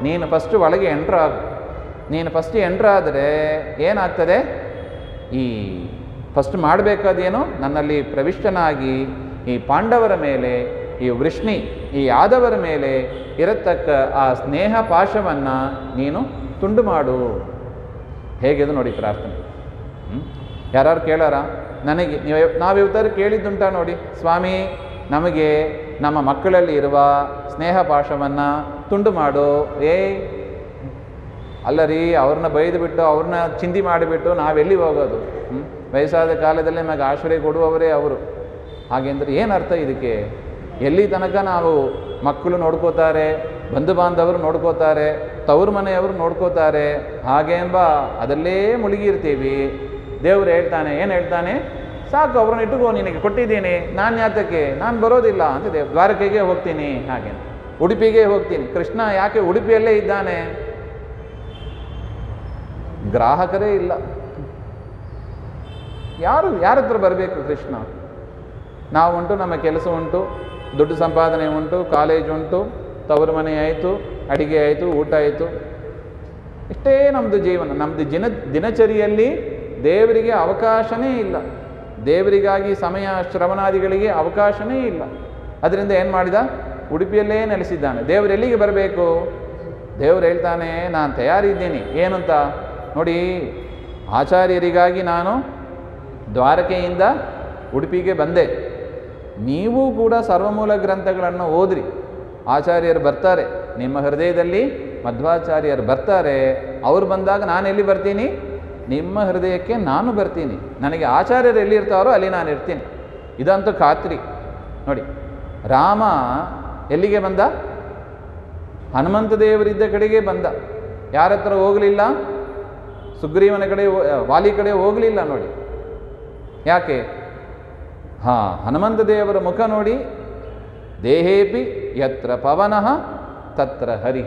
ನೀನು ಫಸ್ಟು ಒಳಗೆ ಎಂಟ್ರ್ ಆಗು. ನೀನು ಫಸ್ಟ್ ಎಂಟ್ರ್ ಆದರೆ ಏನಾಗ್ತದೆ? ಈ ಫಸ್ಟ್ ಮಾಡಬೇಕಾದೇನು? ನನ್ನಲ್ಲಿ ಪ್ರವಿಷ್ಟನಾಗಿ ಈ ಪಾಂಡವರ ಮೇಲೆ, ಈ ವೃಷ್ಣಿ, ಈ ಯಾದವರ ಮೇಲೆ ಇರತಕ್ಕ ಆ ಸ್ನೇಹ ಪಾಶವನ್ನು ನೀನು ತುಂಡು ಮಾಡು. ಹೇಗಿದೆ ನೋಡಿ ಪ್ರಾರ್ಥನೆ. ಯಾರು ಕೇಳಾರ? ನನಗೆ ನಾವಿವತ್ತಾರು ಕೇಳಿದ್ದುಂಟ ನೋಡಿ, ಸ್ವಾಮಿ ನಮಗೆ ನಮ್ಮ ಮಕ್ಕಳಲ್ಲಿ ಇರುವ ಸ್ನೇಹ ಪಾಶವನ್ನು ತುಂಡು ಮಾಡು. ಅಲ್ಲ ರೀ, ಅವ್ರನ್ನ ಬೈದು ಬಿಟ್ಟು ಅವ್ರನ್ನ ಚಿಂದಿ ಮಾಡಿಬಿಟ್ಟು ನಾವೆಲ್ಲಿ ಹೋಗೋದು? ವಯಸ್ಸಾದ ಕಾಲದಲ್ಲಿ ನಮಗೆ ಆಶ್ರಯ ಕೊಡುವವರೇ ಅವರು. ಹಾಗೆಂದರೆ ಏನರ್ಥ ಇದಕ್ಕೆ? ಎಲ್ಲಿ ತನಕ ನಾವು ಮಕ್ಕಳು ನೋಡ್ಕೋತಾರೆ, ಬಂಧು ಬಾಂಧವರು ನೋಡ್ಕೋತಾರೆ, ತವರು ಮನೆಯವರು ನೋಡ್ಕೋತಾರೆ ಹಾಗೆ ಎಂಬ ಅದಲ್ಲೇ ಮುಳುಗಿರ್ತೀವಿ. ದೇವರು ಹೇಳ್ತಾನೆ, ಏನು ಹೇಳ್ತಾನೆ? ಸಾಕು, ಅವ್ರನ್ನ ಇಟ್ಟುಕೋ, ನಿನಗೆ ಕೊಟ್ಟಿದ್ದೀನಿ, ನಾನು ಯಾತಕ್ಕೆ, ನಾನು ಬರೋದಿಲ್ಲ ಅಂತ. ದ್ವಾರಕೆಗೆ ಹೋಗ್ತೀನಿ, ಹಾಗೆ ಉಡುಪಿಗೆ ಹೋಗ್ತೀನಿ. ಕೃಷ್ಣ ಯಾಕೆ ಉಡುಪಿಯಲ್ಲೇ ಇದ್ದಾನೆ? ಗ್ರಾಹಕರೇ ಇಲ್ಲ. ಯಾರ ಹತ್ರ ಬರಬೇಕು ಕೃಷ್ಣ? ನಾವು ಉಂಟು, ನಮ್ಮ ಕೆಲಸ ಉಂಟು, ದುಡ್ಡು ಸಂಪಾದನೆ ಉಂಟು, ಕಾಲೇಜ್ ಉಂಟು, ತವರು ಮನೆ ಆಯಿತು, ಅಡಿಗೆ ಆಯಿತು, ಊಟ ಆಯಿತು, ಇಷ್ಟೇ ನಮ್ಮದು ಜೀವನ. ನಮ್ಮದು ದಿನಚರಿಯಲ್ಲಿ ದೇವರಿಗೆ ಅವಕಾಶನೇ ಇಲ್ಲ. ದೇವರಿಗಾಗಿ ಸಮಯ ಶ್ರವಣಾದಿಗಳಿಗೆ ಅವಕಾಶನೇ ಇಲ್ಲ. ಅದರಿಂದ ಏನು ಮಾಡಿದ? ಉಡುಪಿಯಲ್ಲೇ ನೆಲೆಸಿದ್ದಾನೆ. ದೇವರು ಎಲ್ಲಿಗೆ ಬರಬೇಕು? ದೇವರು ಹೇಳ್ತಾನೆ, ನಾನು ತಯಾರಿದ್ದೀನಿ. ಏನಂತ ನೋಡಿ, ಆಚಾರ್ಯರಿಗಾಗಿ ನಾನು ದ್ವಾರಕೆಯಿಂದ ಉಡುಪಿಗೆ ಬಂದೆ. ನೀವು ಕೂಡ ಸರ್ವಮೂಲ ಗ್ರಂಥಗಳನ್ನು ಓದ್ರಿ. ಆಚಾರ್ಯರು ಬರ್ತಾರೆ, ನಿಮ್ಮ ಹೃದಯದಲ್ಲಿ ಮಧ್ವಾಚಾರ್ಯರು ಬರ್ತಾರೆ. ಅವ್ರು ಬಂದಾಗ ನಾನು ಎಲ್ಲಿ ಬರ್ತೀನಿ? ನಿಮ್ಮ ಹೃದಯಕ್ಕೆ ನಾನು ಬರ್ತೀನಿ. ನನಗೆ ಆಚಾರ್ಯರು ಎಲ್ಲಿರ್ತಾರೋ ಅಲ್ಲಿ ನಾನು ಇರ್ತೀನಿ. ಇದಂತೂ ಖಾತ್ರಿ. ನೋಡಿ, ರಾಮ ಎಲ್ಲಿಗೆ ಬಂದ? ಹನುಮಂತ ದೇವರಿದ್ದ ಕಡೆಗೆ ಬಂದ. ಯಾರ ಹತ್ರ ಹೋಗಲಿಲ್ಲ? ಸುಗ್ರೀವನ ಕಡೆ, ವಾಲಿ ಕಡೆ ಹೋಗಲಿಲ್ಲ. ನೋಡಿ ಯಾಕೆ? ಹನುಮಂತ ದೇವರ ಮುಖ ನೋಡಿ, ದೇಹೇಪಿ ಯತ್ರ ಪವನಃ ತತ್ರ ಹರಿ.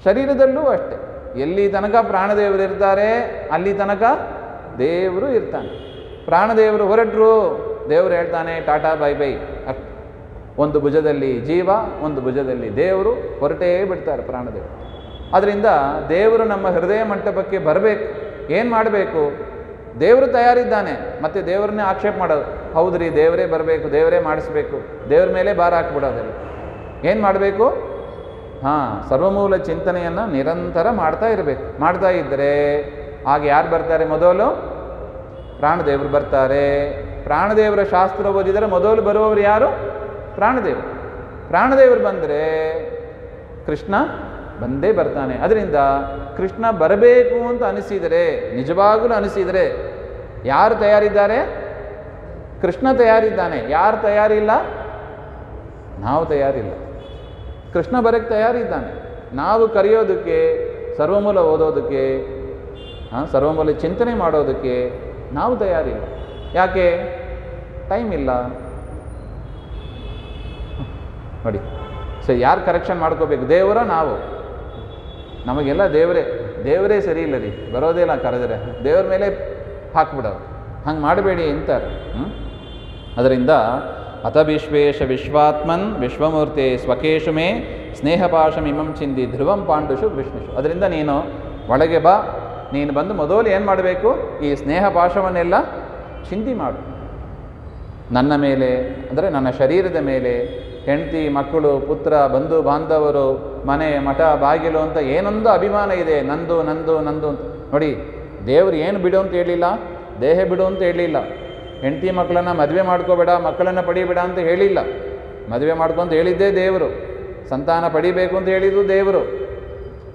ಶರೀರದಲ್ಲೂ ಅಷ್ಟೆ, ಎಲ್ಲಿ ತನಕ ಪ್ರಾಣದೇವರು ಇರ್ತಾರೆ ಅಲ್ಲಿ ತನಕ ದೇವರು ಇರ್ತಾನೆ. ಪ್ರಾಣದೇವರು ಹೊರಟರು, ದೇವರು ಹೇಳ್ತಾನೆ ಟಾಟಾ ಬೈ ಬೈ. ಅಷ್ಟು. ಒಂದು ಭುಜದಲ್ಲಿ ಜೀವ, ಒಂದು ಭುಜದಲ್ಲಿ ದೇವರು, ಹೊರಟೇ ಬಿಡ್ತಾರೆ ಪ್ರಾಣದೇವರು. ಆದ್ದರಿಂದ ದೇವರು ನಮ್ಮ ಹೃದಯ ಮಂಟಪಕ್ಕೆ ಬರಬೇಕು. ಏನು ಮಾಡಬೇಕು? ದೇವರು ತಯಾರಿದ್ದಾನೆ, ಮತ್ತು ದೇವರನ್ನೇ ಆಕ್ಷೇಪ ಮಾಡೋದು. ಹೌದ್ರಿ, ದೇವರೇ ಬರಬೇಕು, ದೇವರೇ ಮಾಡಿಸ್ಬೇಕು, ದೇವ್ರ ಮೇಲೆ ಭಾರ ಹಾಕ್ಬಿಡೋದಿಲ್ಲ. ಏನು ಮಾಡಬೇಕು? ಸರ್ವಮೂಲ ಚಿಂತನೆಯನ್ನು ನಿರಂತರ ಮಾಡ್ತಾ ಇರಬೇಕು. ಮಾಡ್ತಾ ಇದ್ದರೆ ಆಗ ಯಾರು ಬರ್ತಾರೆ? ಮೊದಲು ಪ್ರಾಣದೇವರು ಬರ್ತಾರೆ. ಪ್ರಾಣದೇವರ ಶಾಸ್ತ್ರ ಓದಿದರೆ ಮೊದಲು ಬರುವವರು ಯಾರು? ಪ್ರಾಣದೇವರು. ಪ್ರಾಣದೇವರು ಬಂದರೆ ಕೃಷ್ಣ ಬಂದೇ ಬರ್ತಾನೆ. ಅದರಿಂದ ಕೃಷ್ಣ ಬರಬೇಕು ಅಂತ ಅನಿಸಿದರೆ, ನಿಜವಾಗಲೂ ಅನಿಸಿದರೆ, ಯಾರು ತಯಾರಿದ್ದಾರೆ? ಕೃಷ್ಣ ತಯಾರಿದ್ದಾನೆ. ಯಾರು ತಯಾರಿಲ್ಲ? ನಾವು ತಯಾರಿಲ್ಲ. ಕೃಷ್ಣ ಬರೋಕ್ಕೆ ತಯಾರಿದ್ದಾನೆ. ನಾವು ಕರೆಯೋದಕ್ಕೆ, ಸರ್ವಮೂಲ ಓದೋದಕ್ಕೆ, ಸರ್ವಮೂಲ ಚಿಂತನೆ ಮಾಡೋದಕ್ಕೆ ನಾವು ತಯಾರಿಲ್ಲ. ಯಾಕೆ? ಟೈಮ್ ಇಲ್ಲ. ನೋಡಿ, ಸರಿ, ಯಾರು ಕರೆಕ್ಷನ್ ಮಾಡ್ಕೋಬೇಕು? ದೇವರ ನಾವು? ನಮಗೆಲ್ಲ ದೇವರೇ ಸರಿ ಇಲ್ಲ ರೀ, ಬರೋದೇ ಇಲ್ಲ. ಕರೆದರೆ ದೇವ್ರ ಮೇಲೆ ಹಾಕ್ಬಿಡೋದು. ಹಂಗೆ ಮಾಡಬೇಡಿ ಅಂತಾರೆ. ಅದರಿಂದ ಅಥ ವಿಶ್ವೇಶ ವಿಶ್ವಾತ್ಮನ್ ವಿಶ್ವಮೂರ್ತಿ ಸ್ವಕೇಶು ಮೇ ಸ್ನೇಹಪಾಶಮಿಮಂ ಚಿಂದಿ ಧ್ರುವಂ ಪಾಂಡುಷು ವಿಷ್ಣುಷು. ಅದರಿಂದ ನೀನು ಒಳಗೆ ಬಾ. ನೀನು ಬಂದು ಮೊದಲು ಏನು ಮಾಡಬೇಕು? ಈ ಸ್ನೇಹ ಪಾಶವನ್ನೆಲ್ಲ ಚಿಂದಿ ಮಾಡು. ನನ್ನ ಮೇಲೆ, ಅಂದರೆ ನನ್ನ ಶರೀರದ ಮೇಲೆ, ಹೆಂಡತಿ, ಮಕ್ಕಳು, ಪುತ್ರ, ಬಂಧು ಬಾಂಧವರು, ಮನೆ, ಮಠ, ಬಾಗಿಲು ಅಂತ ಏನೊಂದು ಅಭಿಮಾನ ಇದೆ, ನಂದು ನಂದು ನಂದು ಅಂತ. ನೋಡಿ, ದೇವರು ಏನು ಬಿಡು ಅಂತ ಹೇಳಲಿಲ್ಲ, ದೇಹ ಬಿಡು ಅಂತ ಹೇಳಲಿಲ್ಲ. ಹೆಂಡತಿ ಮಕ್ಕಳನ್ನು ಮದುವೆ ಮಾಡ್ಕೋಬೇಡ, ಮಕ್ಕಳನ್ನು ಪಡಿಬೇಡ ಅಂತ ಹೇಳಿಲ್ಲ. ಮದುವೆ ಮಾಡ್ಕೊಂತ ಹೇಳಿದ್ದೇ ದೇವರು. ಸಂತಾನ ಪಡಿಬೇಕು ಅಂತ ಹೇಳಿದ್ದು ದೇವರು.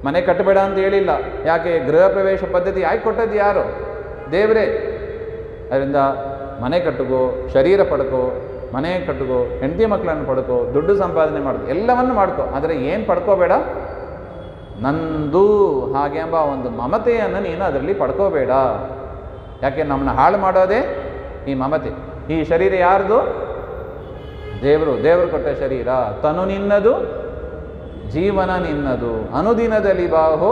ಮನೆ ಕಟ್ಟಬೇಡ ಅಂತ ಹೇಳಿಲ್ಲ. ಯಾಕೆ? ಗೃಹ ಪ್ರವೇಶ ಪದ್ಧತಿ ಆಯ್ಕೆ ಕೊಟ್ಟದ್ದು ಯಾರು? ದೇವರೇ. ಅದರಿಂದ ಮನೆ ಕಟ್ಟುಗೋ, ಶರೀರ ಪಡ್ಕೋ, ಮನೆ ಕಟ್ಟುಗೋ, ಹೆಂಡತಿ ಮಕ್ಕಳನ್ನು ಪಡ್ಕೋ, ದುಡ್ಡು ಸಂಪಾದನೆ ಮಾಡ್ಕೋ, ಎಲ್ಲವನ್ನು ಮಾಡ್ಕೋ. ಆದರೆ ಏನು ಪಡ್ಕೋಬೇಡ? ನಂದು ಹಾಗೆ ಎಂಬ ಒಂದು ಮಮತೆಯನ್ನು ನೀನು ಅದರಲ್ಲಿ ಪಡ್ಕೋಬೇಡ. ಯಾಕೆ? ನಮ್ಮನ್ನ ಹಾಳು ಮಾಡೋದೇ ಈ ಮಮತೆ. ಈ ಶರೀರ ಯಾರ್ದು? ದೇವರು ಕೊಟ್ಟ ಶರೀರ. ತನು ನಿನ್ನದು, ಜೀವನ ನಿನ್ನದು, ಅನುದಿನದಲ್ಲಿ ಬಾಹೋ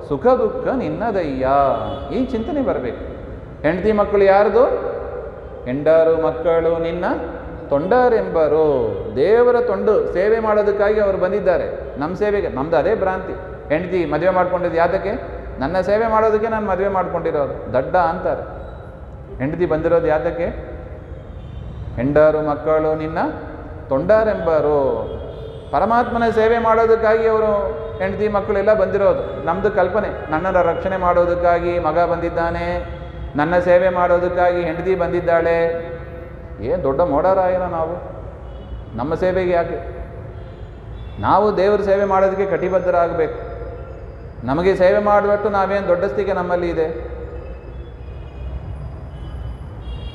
ಸುಖ ದುಃಖ ನಿನ್ನದಯ್ಯ. ಈ ಚಿಂತನೆ ಬರಬೇಕು. ಹೆಂಡತಿ ಮಕ್ಕಳು ಯಾರ್ದು? ಹೆಂಡರು ಮಕ್ಕಳು ನಿನ್ನ ತೊಂಡರೆಂಬರು. ದೇವರ ತೊಂಡು ಸೇವೆ ಮಾಡೋದಕ್ಕಾಗಿ ಅವರು ಬಂದಿದ್ದಾರೆ. ನಮ್ಮ ಸೇವೆಗೆ. ನಮ್ಮದು ಅದೇ ಭ್ರಾಂತಿ. ಹೆಂಡತಿ ಮದುವೆ ಮಾಡ್ಕೊಂಡಿದ್ದು ಯಾತಕ್ಕೆ? ನನ್ನ ಸೇವೆ ಮಾಡೋದಕ್ಕೆ ನಾನು ಮದುವೆ ಮಾಡ್ಕೊಂಡಿರೋದು. ದಡ್ಡ ಅಂತಾರೆ. ಹೆಂಡತಿ ಬಂದಿರೋದು ಯಾತಕ್ಕೆ? ಹೆಂಡರು ಮಕ್ಕಳು ನಿನ್ನ ತೊಂಡರೆಂಬರು. ಪರಮಾತ್ಮನ ಸೇವೆ ಮಾಡೋದಕ್ಕಾಗಿ ಅವರು ಹೆಂಡತಿ ಮಕ್ಕಳೆಲ್ಲ ಬಂದಿರೋದು. ನಮ್ಮದು ಕಲ್ಪನೆ. ನನ್ನನ್ನು ರಕ್ಷಣೆ ಮಾಡೋದಕ್ಕಾಗಿ ಮಗ ಬಂದಿದ್ದಾನೆ, ನನ್ನ ಸೇವೆ ಮಾಡೋದಕ್ಕಾಗಿ ಹೆಂಡತಿ ಬಂದಿದ್ದಾಳೆ. ಏನು ದೊಡ್ಡ ಮೋಡರಾಯನ ನಾವು? ನಮ್ಮ ಸೇವೆಗೆ ಯಾಕೆ? ನಾವು ದೇವರ ಸೇವೆ ಮಾಡೋದಕ್ಕೆ ಕಟಿಬದ್ಧರಾಗಬೇಕು. ನಮಗೆ ಸೇವೆ ಮಾಡುವಷ್ಟು ನಾವೇನು ದೊಡ್ಡಸ್ತಿಗೆ ನಮ್ಮಲ್ಲಿ ಇದೆ?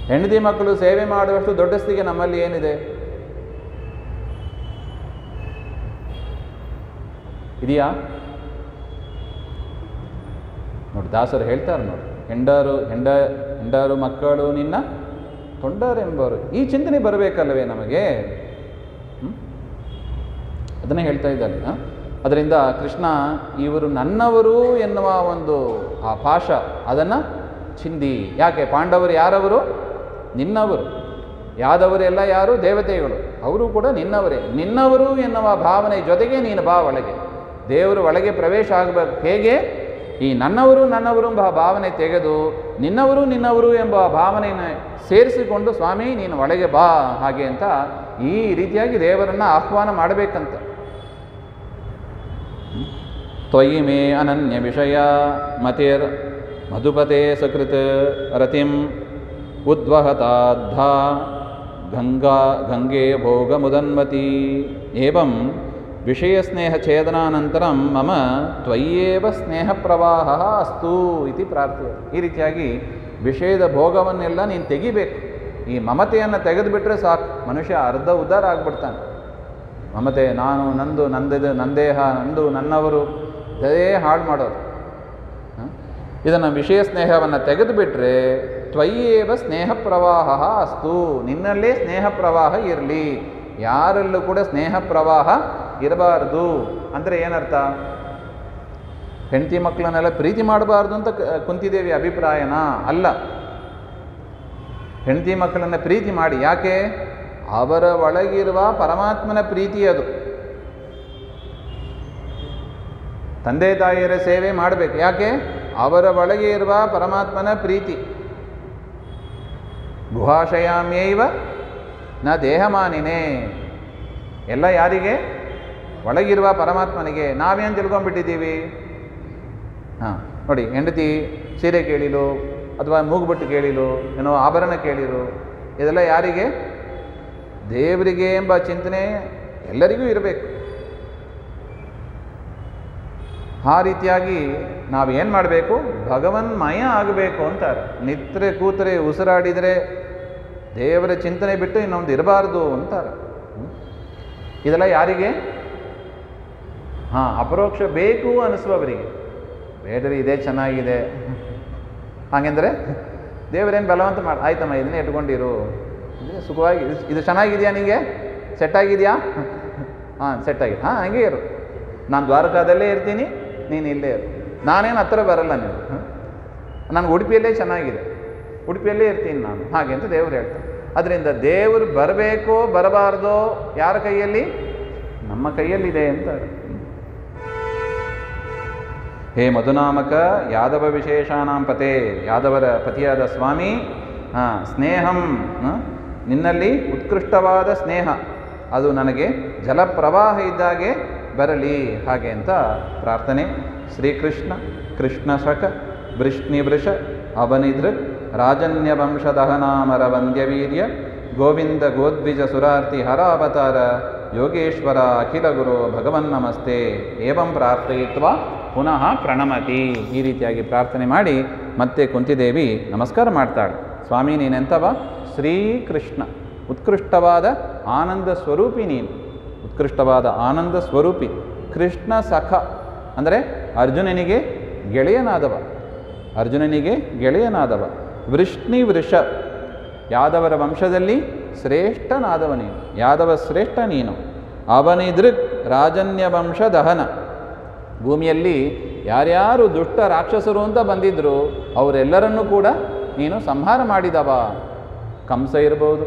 ಹೆಂಡತಿ ಮಕ್ಕಳು ಸೇವೆ ಮಾಡುವಷ್ಟು ದೊಡ್ಡಸ್ತಿಗೆ ನಮ್ಮಲ್ಲಿ ಏನಿದೆ? ಇದೆಯಾ? ನೋಡಿ, ದಾಸರು ಹೇಳ್ತಾರೆ ನೋಡಿ, ಹೆಂಡರು ಮಕ್ಕಳು ನಿನ್ನ ತೊಂಡರೆಂಬರು. ಈ ಚಿಂತನೆ ಬರಬೇಕಲ್ಲವೇ ನಮಗೆ? ಅದನ್ನೇ ಹೇಳ್ತಾ ಇದ್ದಾರೆ. ಅದರಿಂದ ಕೃಷ್ಣ ಇವರು ನನ್ನವರು ಎನ್ನುವ ಒಂದು ಆ ಪಾಶ ಅದನ್ನು ಚಿಂದಿ. ಯಾಕೆ? ಪಾಂಡವರು ಯಾರವರು? ನಿನ್ನವರು. ಯಾದವರೆಲ್ಲ ಯಾರು? ದೇವತೆಗಳು. ಅವರು ಕೂಡ ನಿನ್ನವರೇ. ನಿನ್ನವರು ಎನ್ನುವ ಭಾವನೆ ಜೊತೆಗೆ ನೀನು ಬಾ ಒಳಗೆ. ದೇವರು ಒಳಗೆ ಪ್ರವೇಶ ಆಗಬೇಕು. ಹೇಗೆ? ಈ ನನ್ನವರು ಎಂಬ ಭಾವನೆ ತೆಗೆದು ನಿನ್ನವರು ಎಂಬ ಭಾವನೆಯನ್ನು ಸೇರಿಸಿಕೊಂಡು, ಸ್ವಾಮಿ ನೀನು ಒಳಗೆ ಬಾ ಹಾಗೆ ಅಂತ ಈ ರೀತಿಯಾಗಿ ದೇವರನ್ನು ಆಹ್ವಾನ ಮಾಡಬೇಕಂತ. ತ್ವಯಿ ಮೇ ಅನನ್ಯ ವಿಷಯ ಮತಿರ್ ಮಧುಪತೆ ಸಕೃತ್ ರತಿಂ ಉದ್ವಹತಾದ್ಧಾ ಗಂಗೆ ಭೋಗ ಮುದನ್ವತಿ ಏವಂ ವಿಷಯಸ್ನೇಹಛೇದನಾನಂತರಂ ಮಮ ತ್ವಯ್ಯೇವ ಸ್ನೇಹಪ್ರವಾಹ ಅಸ್ತು ಇತಿ ಪ್ರಾರ್ಥನೆ. ಈ ರೀತಿಯಾಗಿ ವಿಷಯದ ಭೋಗವನ್ನೆಲ್ಲ ನೀನು ತೆಗಿಬೇಕು. ಈ ಮಮತೆಯನ್ನು ತೆಗೆದುಬಿಟ್ರೆ ಸಾಕು, ಮನುಷ್ಯ ಅರ್ಧ ಉದ್ಧಾರ ಆಗ್ಬಿಡ್ತಾನೆ. ಮಮತೆ, ನಾನು, ನಂದು, ನಂದಿದು, ನಂದೇಹ, ನಂದು, ನನ್ನವರು, ಇದೇ ಹಾಳು ಮಾಡೋದು. ಇದನ್ನು ವಿಷಯ ಸ್ನೇಹವನ್ನು ತೆಗೆದುಬಿಟ್ರೆ ತ್ವಯ್ಯೇವ ಸ್ನೇಹ ಪ್ರವಾಹ ಅಸ್ತು, ನಿನ್ನಲ್ಲೇ ಸ್ನೇಹ ಪ್ರವಾಹ ಇರಲಿ, ಯಾರಲ್ಲೂ ಕೂಡ ಸ್ನೇಹ ಪ್ರವಾಹ ಇರಬಾರ್ದು. ಅಂದರೆ ಏನರ್ಥ? ಹೆಂಡತಿ ಮಕ್ಕಳನ್ನೆಲ್ಲ ಪ್ರೀತಿ ಮಾಡಬಾರ್ದು ಅಂತ ಕುಂತಿದೇವಿ ಅಭಿಪ್ರಾಯನ ಅಲ್ಲ. ಹೆಂಡತಿ ಮಕ್ಕಳನ್ನು ಪ್ರೀತಿ ಮಾಡಿ. ಯಾಕೆ? ಅವರ ಒಳಗಿರುವ ಪರಮಾತ್ಮನ ಪ್ರೀತಿ ಅದು. ತಂದೆ ತಾಯಿಯರ ಸೇವೆ ಮಾಡಬೇಕು. ಯಾಕೆ? ಅವರ ಒಳಗೆ ಇರುವ ಪರಮಾತ್ಮನ ಪ್ರೀತಿ. ಗುಹಾಶಯಾಮ್ಯೈವ ನ ದೇಹಮಾನಿನೇ. ಎಲ್ಲ ಯಾರಿಗೆ? ಒಳಗಿರುವ ಪರಮಾತ್ಮನಿಗೆ. ನಾವೇನು ತಿಳ್ಕೊಂಡ್ಬಿಟ್ಟಿದ್ದೀವಿ? ನೋಡಿ, ಹೆಂಡತಿ ಸೀರೆ ಕೇಳಿಲು ಅಥವಾ ಮೂಗುಬಟ್ಟು ಕೇಳಿಲು, ಏನೋ ಆಭರಣ ಕೇಳಿರು, ಇದೆಲ್ಲ ಯಾರಿಗೆ? ದೇವರಿಗೆ ಎಂಬ ಚಿಂತನೆ ಎಲ್ಲರಿಗೂ ಇರಬೇಕು. ಆ ರೀತಿಯಾಗಿ ನಾವೇನು ಮಾಡಬೇಕು? ಭಗವನ್ಮಯ ಆಗಬೇಕು ಅಂತಾರೆ. ನಿತ್ರೆ ಕೂತರೆ ಉಸಿರಾಡಿದರೆ ದೇವರ ಚಿಂತನೆ ಬಿಟ್ಟು ಇನ್ನೊಂದು ಇರಬಾರ್ದು ಅಂತಾರೆ. ಇದೆಲ್ಲ ಯಾರಿಗೆ? ಅಪರೋಕ್ಷ ಬೇಕು ಅನಿಸುವವರಿಗೆ. ಬೇಡ್ರಿ ಇದೇ ಚೆನ್ನಾಗಿದೆ ಹಾಗೆಂದರೆ ದೇವರೇನು ಬಲವಂತ ಮಾಡಿ, ಆಯ್ತಮ್ಮ ಇದನ್ನೇ ಇಟ್ಕೊಂಡಿರು, ಸುಖವಾಗಿ, ಇದು ಚೆನ್ನಾಗಿದೆಯಾ, ನಿಮಗೆ ಸೆಟ್ ಆಗಿದೆಯಾ? ಸೆಟ್ ಆಗಿದೆ, ಹಂಗೆ ಇರು, ನಾನು ದ್ವಾರಕಾದಲ್ಲೇ ಇರ್ತೀನಿ, ನೀನು ಇಲ್ಲೇ ಇರು, ನಾನೇನು ಹತ್ರ ಬರಲ್ಲ, ನೀವು ನನಗೆ ಉಡುಪಿಯಲ್ಲೇ ಚೆನ್ನಾಗಿದೆ, ಉಡುಪಿಯಲ್ಲೇ ಇರ್ತೀನಿ ನಾನು, ಹಾಗೆ ಅಂತ ದೇವರು ಹೇಳ್ತಾರೆ. ಅದರಿಂದ ದೇವರು ಬರಬೇಕೋ ಬರಬಾರ್ದೋ ಯಾರ ಕೈಯಲ್ಲಿ? ನಮ್ಮ ಕೈಯಲ್ಲಿದೆ ಅಂತಾರೆ. ಹೇ ಮಧುನಾಮಕ ಯಾದವ ವಿಶೇಷಾನಾಂ ಪತೆ, ಯಾದವರ ಪತಿಯಾದ ಸ್ವಾಮಿ, ಸ್ನೇಹಂ, ನಿನ್ನಲ್ಲಿ ಉತ್ಕೃಷ್ಟವಾದ ಸ್ನೇಹ ಅದು ನನಗೆ ಜಲಪ್ರವಾಹ ಇದ್ದಾಗೆ ಬರಲಿ, ಹಾಗೆ ಅಂತ ಪ್ರಾರ್ಥನೆ. ಶ್ರೀಕೃಷ್ಣ ಕೃಷ್ಣ ಶಕ ವೃಷ್ಣಿವೃಷ ಅವನಿದೃಕ್ ರಾಜನ್ಯ ವಂಶದಹನಾಮರ ವಂದ್ಯವೀರ್ಯ ಗೋವಿಂದ ಗೋದ್ವಿಜ ಸುರಾರ್ತಿ ಹರಾವತಾರ ಯೋಗೇಶ್ವರ ಅಖಿಲ ಗುರು ಭಗವನ್ ನಮಸ್ತೆ ಏವಂ ಪ್ರಾರ್ಥಯಿತ್ವ ಪುನಃ ಪ್ರಣಮತಿ. ಈ ರೀತಿಯಾಗಿ ಪ್ರಾರ್ಥನೆ ಮಾಡಿ ಮತ್ತೆ ಕುಂತಿದೇವಿ ನಮಸ್ಕಾರ ಮಾಡ್ತಾಳೆ. ಸ್ವಾಮಿ ನೀನೆಂತವ? ಶ್ರೀಕೃಷ್ಣ, ಉತ್ಕೃಷ್ಟವಾದ ಆನಂದ ಸ್ವರೂಪಿ ನೀನು, ಉತ್ಕೃಷ್ಟವಾದ ಆನಂದ ಸ್ವರೂಪಿ. ಕೃಷ್ಣ ಸಖ ಅಂದರೆ ಅರ್ಜುನನಿಗೆ ಗೆಳೆಯನಾದವ, ಅರ್ಜುನನಿಗೆ ಗೆಳೆಯನಾದವ. ವೃಷ್ಣಿ ವೃಷ, ಯಾದವರ ವಂಶದಲ್ಲಿ ಶ್ರೇಷ್ಠನಾದವ ನೀನು, ಯಾದವ ಶ್ರೇಷ್ಠ ನೀನು. ಅವನಿದೃಕ್ ರಾಜನ್ಯ ವಂಶ ದಹನ, ಭೂಮಿಯಲ್ಲಿ ಯಾರ್ಯಾರು ದುಷ್ಟ ರಾಕ್ಷಸರು ಅಂತ ಬಂದಿದ್ದರು ಅವರೆಲ್ಲರನ್ನೂ ಕೂಡ ನೀನು ಸಂಹಾರ ಮಾಡಿದವ. ಕಂಸ ಇರ್ಬೋದು,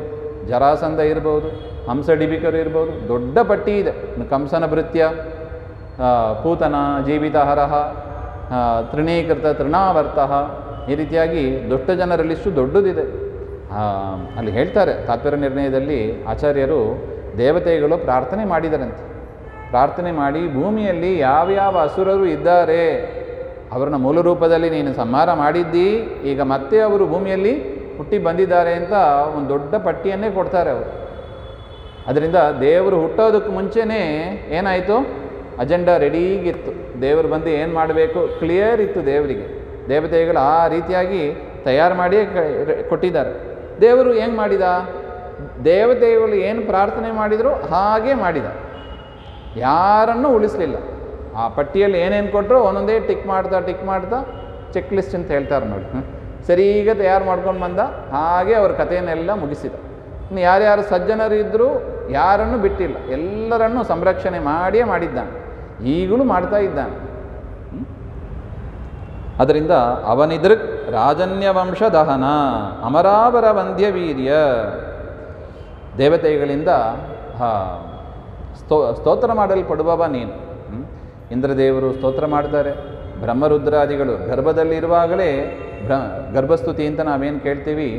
ಜರಾಸಂಧ ಇರ್ಬೋದು, ಹಂಸಡಿಬಿಕರು ಇರ್ಬೋದು, ದೊಡ್ಡ ಪಟ್ಟಿ ಇದೆ. ಕಂಸನ ಭೃತ್ಯ, ಪೂತನ, ಜೀವಿತಹರಹ, ತೃಣೀಕೃತ, ತೃಣಾವರ್ತಃ, ಈ ರೀತಿಯಾಗಿ ದುಷ್ಟ ಜನರ ಲಿಸ್ಟು ದೊಡ್ಡದಿದೆ. ಅಲ್ಲಿ ಹೇಳ್ತಾರೆ ತಾತ್ಪರ್ಯ ನಿರ್ಣಯದಲ್ಲಿ ಆಚಾರ್ಯರು, ದೇವತೆಗಳು ಪ್ರಾರ್ಥನೆ ಮಾಡಿದರಂತೆ. ಪ್ರಾರ್ಥನೆ ಮಾಡಿ ಭೂಮಿಯಲ್ಲಿ ಯಾವ್ಯಾವ ಅಸುರರು ಇದ್ದಾರೆ ಅವರನ್ನ ಮೂಲ ರೂಪದಲ್ಲಿ ನೀನು ಸಂಹಾರ ಮಾಡಿದ್ದಿ, ಈಗ ಮತ್ತೆ ಅವರು ಭೂಮಿಯಲ್ಲಿ ಹುಟ್ಟಿ ಬಂದಿದ್ದಾರೆ ಅಂತ ಒಂದು ದೊಡ್ಡ ಪಟ್ಟಿಯನ್ನೇ ಕೊಡ್ತಾರೆ ಅವರು. ಅದರಿಂದ ದೇವರು ಹುಟ್ಟೋದಕ್ಕೆ ಮುಂಚೆನೇ ಏನಾಯಿತು? ಅಜೆಂಡಾ ರೆಡಿಗಿತ್ತು. ದೇವರು ಬಂದು ಏನು ಮಾಡಬೇಕು ಕ್ಲಿಯರ್ ಇತ್ತು ದೇವರಿಗೆ. ದೇವತೆಗಳು ಆ ರೀತಿಯಾಗಿ ತಯಾರು ಮಾಡಿಯೇ ಕೊಟ್ಟಿದ್ದಾರೆ. ದೇವರು ಹೆಂಗೆ ಮಾಡಿದ? ದೇವತೆಗಳು ಏನು ಪ್ರಾರ್ಥನೆ ಮಾಡಿದರೂ ಹಾಗೇ ಮಾಡಿದ, ಯಾರನ್ನೂ ಉಳಿಸಲಿಲ್ಲ. ಆ ಪಟ್ಟಿಯಲ್ಲಿ ಏನೇನು ಕೊಟ್ಟರು ಒಂದೊಂದೇ ಟಿಕ್ ಮಾಡ್ತಾ ಚೆಕ್ ಲಿಸ್ಟ್ ಅಂತ ಹೇಳ್ತಾರೆ ನೋಡಿ, ಸರಿಗ ತಯಾರು ಮಾಡ್ಕೊಂಡು ಬಂದ, ಹಾಗೆ ಅವ್ರ ಕಥೆಯನ್ನೆಲ್ಲ ಮುಗಿಸಿದ. ಇನ್ನು ಯಾರ್ಯಾರು ಸಜ್ಜನರು ಇದ್ದರೂ ಯಾರನ್ನು ಬಿಟ್ಟಿಲ್ಲ, ಎಲ್ಲರನ್ನೂ ಸಂರಕ್ಷಣೆ ಮಾಡಿಯೇ ಮಾಡಿದ್ದಾನೆ, ಈಗಲೂ ಮಾಡ್ತಾ ಇದ್ದಾನೆ. ಅದರಿಂದ ಅವನಿದೃಕ್ ರಾಜನ್ಯ ವಂಶ ದಹನ ಅಮರಾವರ ವಂದ್ಯವೀರ್ಯ, ದೇವತೆಗಳಿಂದ ಸ್ತೋತ್ರ ಮಾಡಲ್ಪಡುವವ ನೀನು. ಇಂದ್ರದೇವರು ಸ್ತೋತ್ರ ಮಾಡ್ತಾರೆ, ಬ್ರಹ್ಮರುದ್ರಾದಿಗಳು ಗರ್ಭದಲ್ಲಿರುವಾಗಲೇ ಗರ್ಭಸ್ತುತಿ ಅಂತ ನಾವೇನು ಕೇಳ್ತೀವಿ,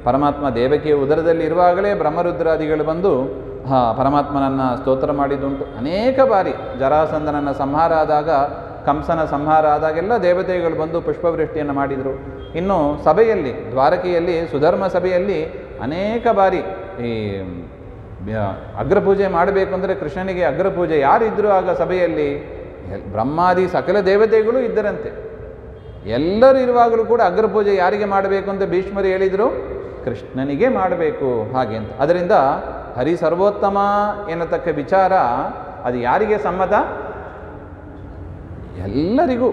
ಪರಮಾತ್ಮ ದೇವಕಿಯ ಉದರದಲ್ಲಿರುವಾಗಲೇ ಬ್ರಹ್ಮರುದ್ರಾದಿಗಳು ಬಂದು ಪರಮಾತ್ಮನನ್ನು ಸ್ತೋತ್ರ ಮಾಡಿದ್ದುಂಟು. ಅನೇಕ ಬಾರಿ ಜರಾಸಂಧನನ್ನು ಸಂಹಾರ ಆದಾಗ, ಕಂಸನ ಸಂಹಾರ ಆದಾಗೆಲ್ಲ ದೇವತೆಗಳು ಬಂದು ಪುಷ್ಪವೃಷ್ಟಿಯನ್ನು ಮಾಡಿದರು. ಇನ್ನು ಸಭೆಯಲ್ಲಿ, ದ್ವಾರಕೆಯಲ್ಲಿ ಸುಧರ್ಮ ಸಭೆಯಲ್ಲಿ ಅನೇಕ ಬಾರಿ ಈ ಅಗ್ರಪೂಜೆ ಮಾಡಬೇಕು ಅಂದರೆ ಕೃಷ್ಣನಿಗೆ ಅಗ್ರಪೂಜೆ ಯಾರಿದ್ದರು ಆಗ ಸಭೆಯಲ್ಲಿ? ಬ್ರಹ್ಮಾದಿ ಸಕಲ ದೇವತೆಗಳು ಇದ್ದರಂತೆ. ಎಲ್ಲರೂ ಇರುವಾಗಲೂ ಕೂಡ ಅಗ್ರಪೂಜೆ ಯಾರಿಗೆ ಮಾಡಬೇಕು ಅಂತ ಭೀಷ್ಮರು ಹೇಳಿದರು? ಕೃಷ್ಣನಿಗೆ ಮಾಡಬೇಕು ಹಾಗೆ ಅಂತ. ಅದರಿಂದ ಹರಿ ಸರ್ವೋತ್ತಮ ಎನ್ನತಕ್ಕ ವಿಚಾರ ಅದು ಯಾರಿಗೆ ಸಮ್ಮತ? ಎಲ್ಲರಿಗೂ,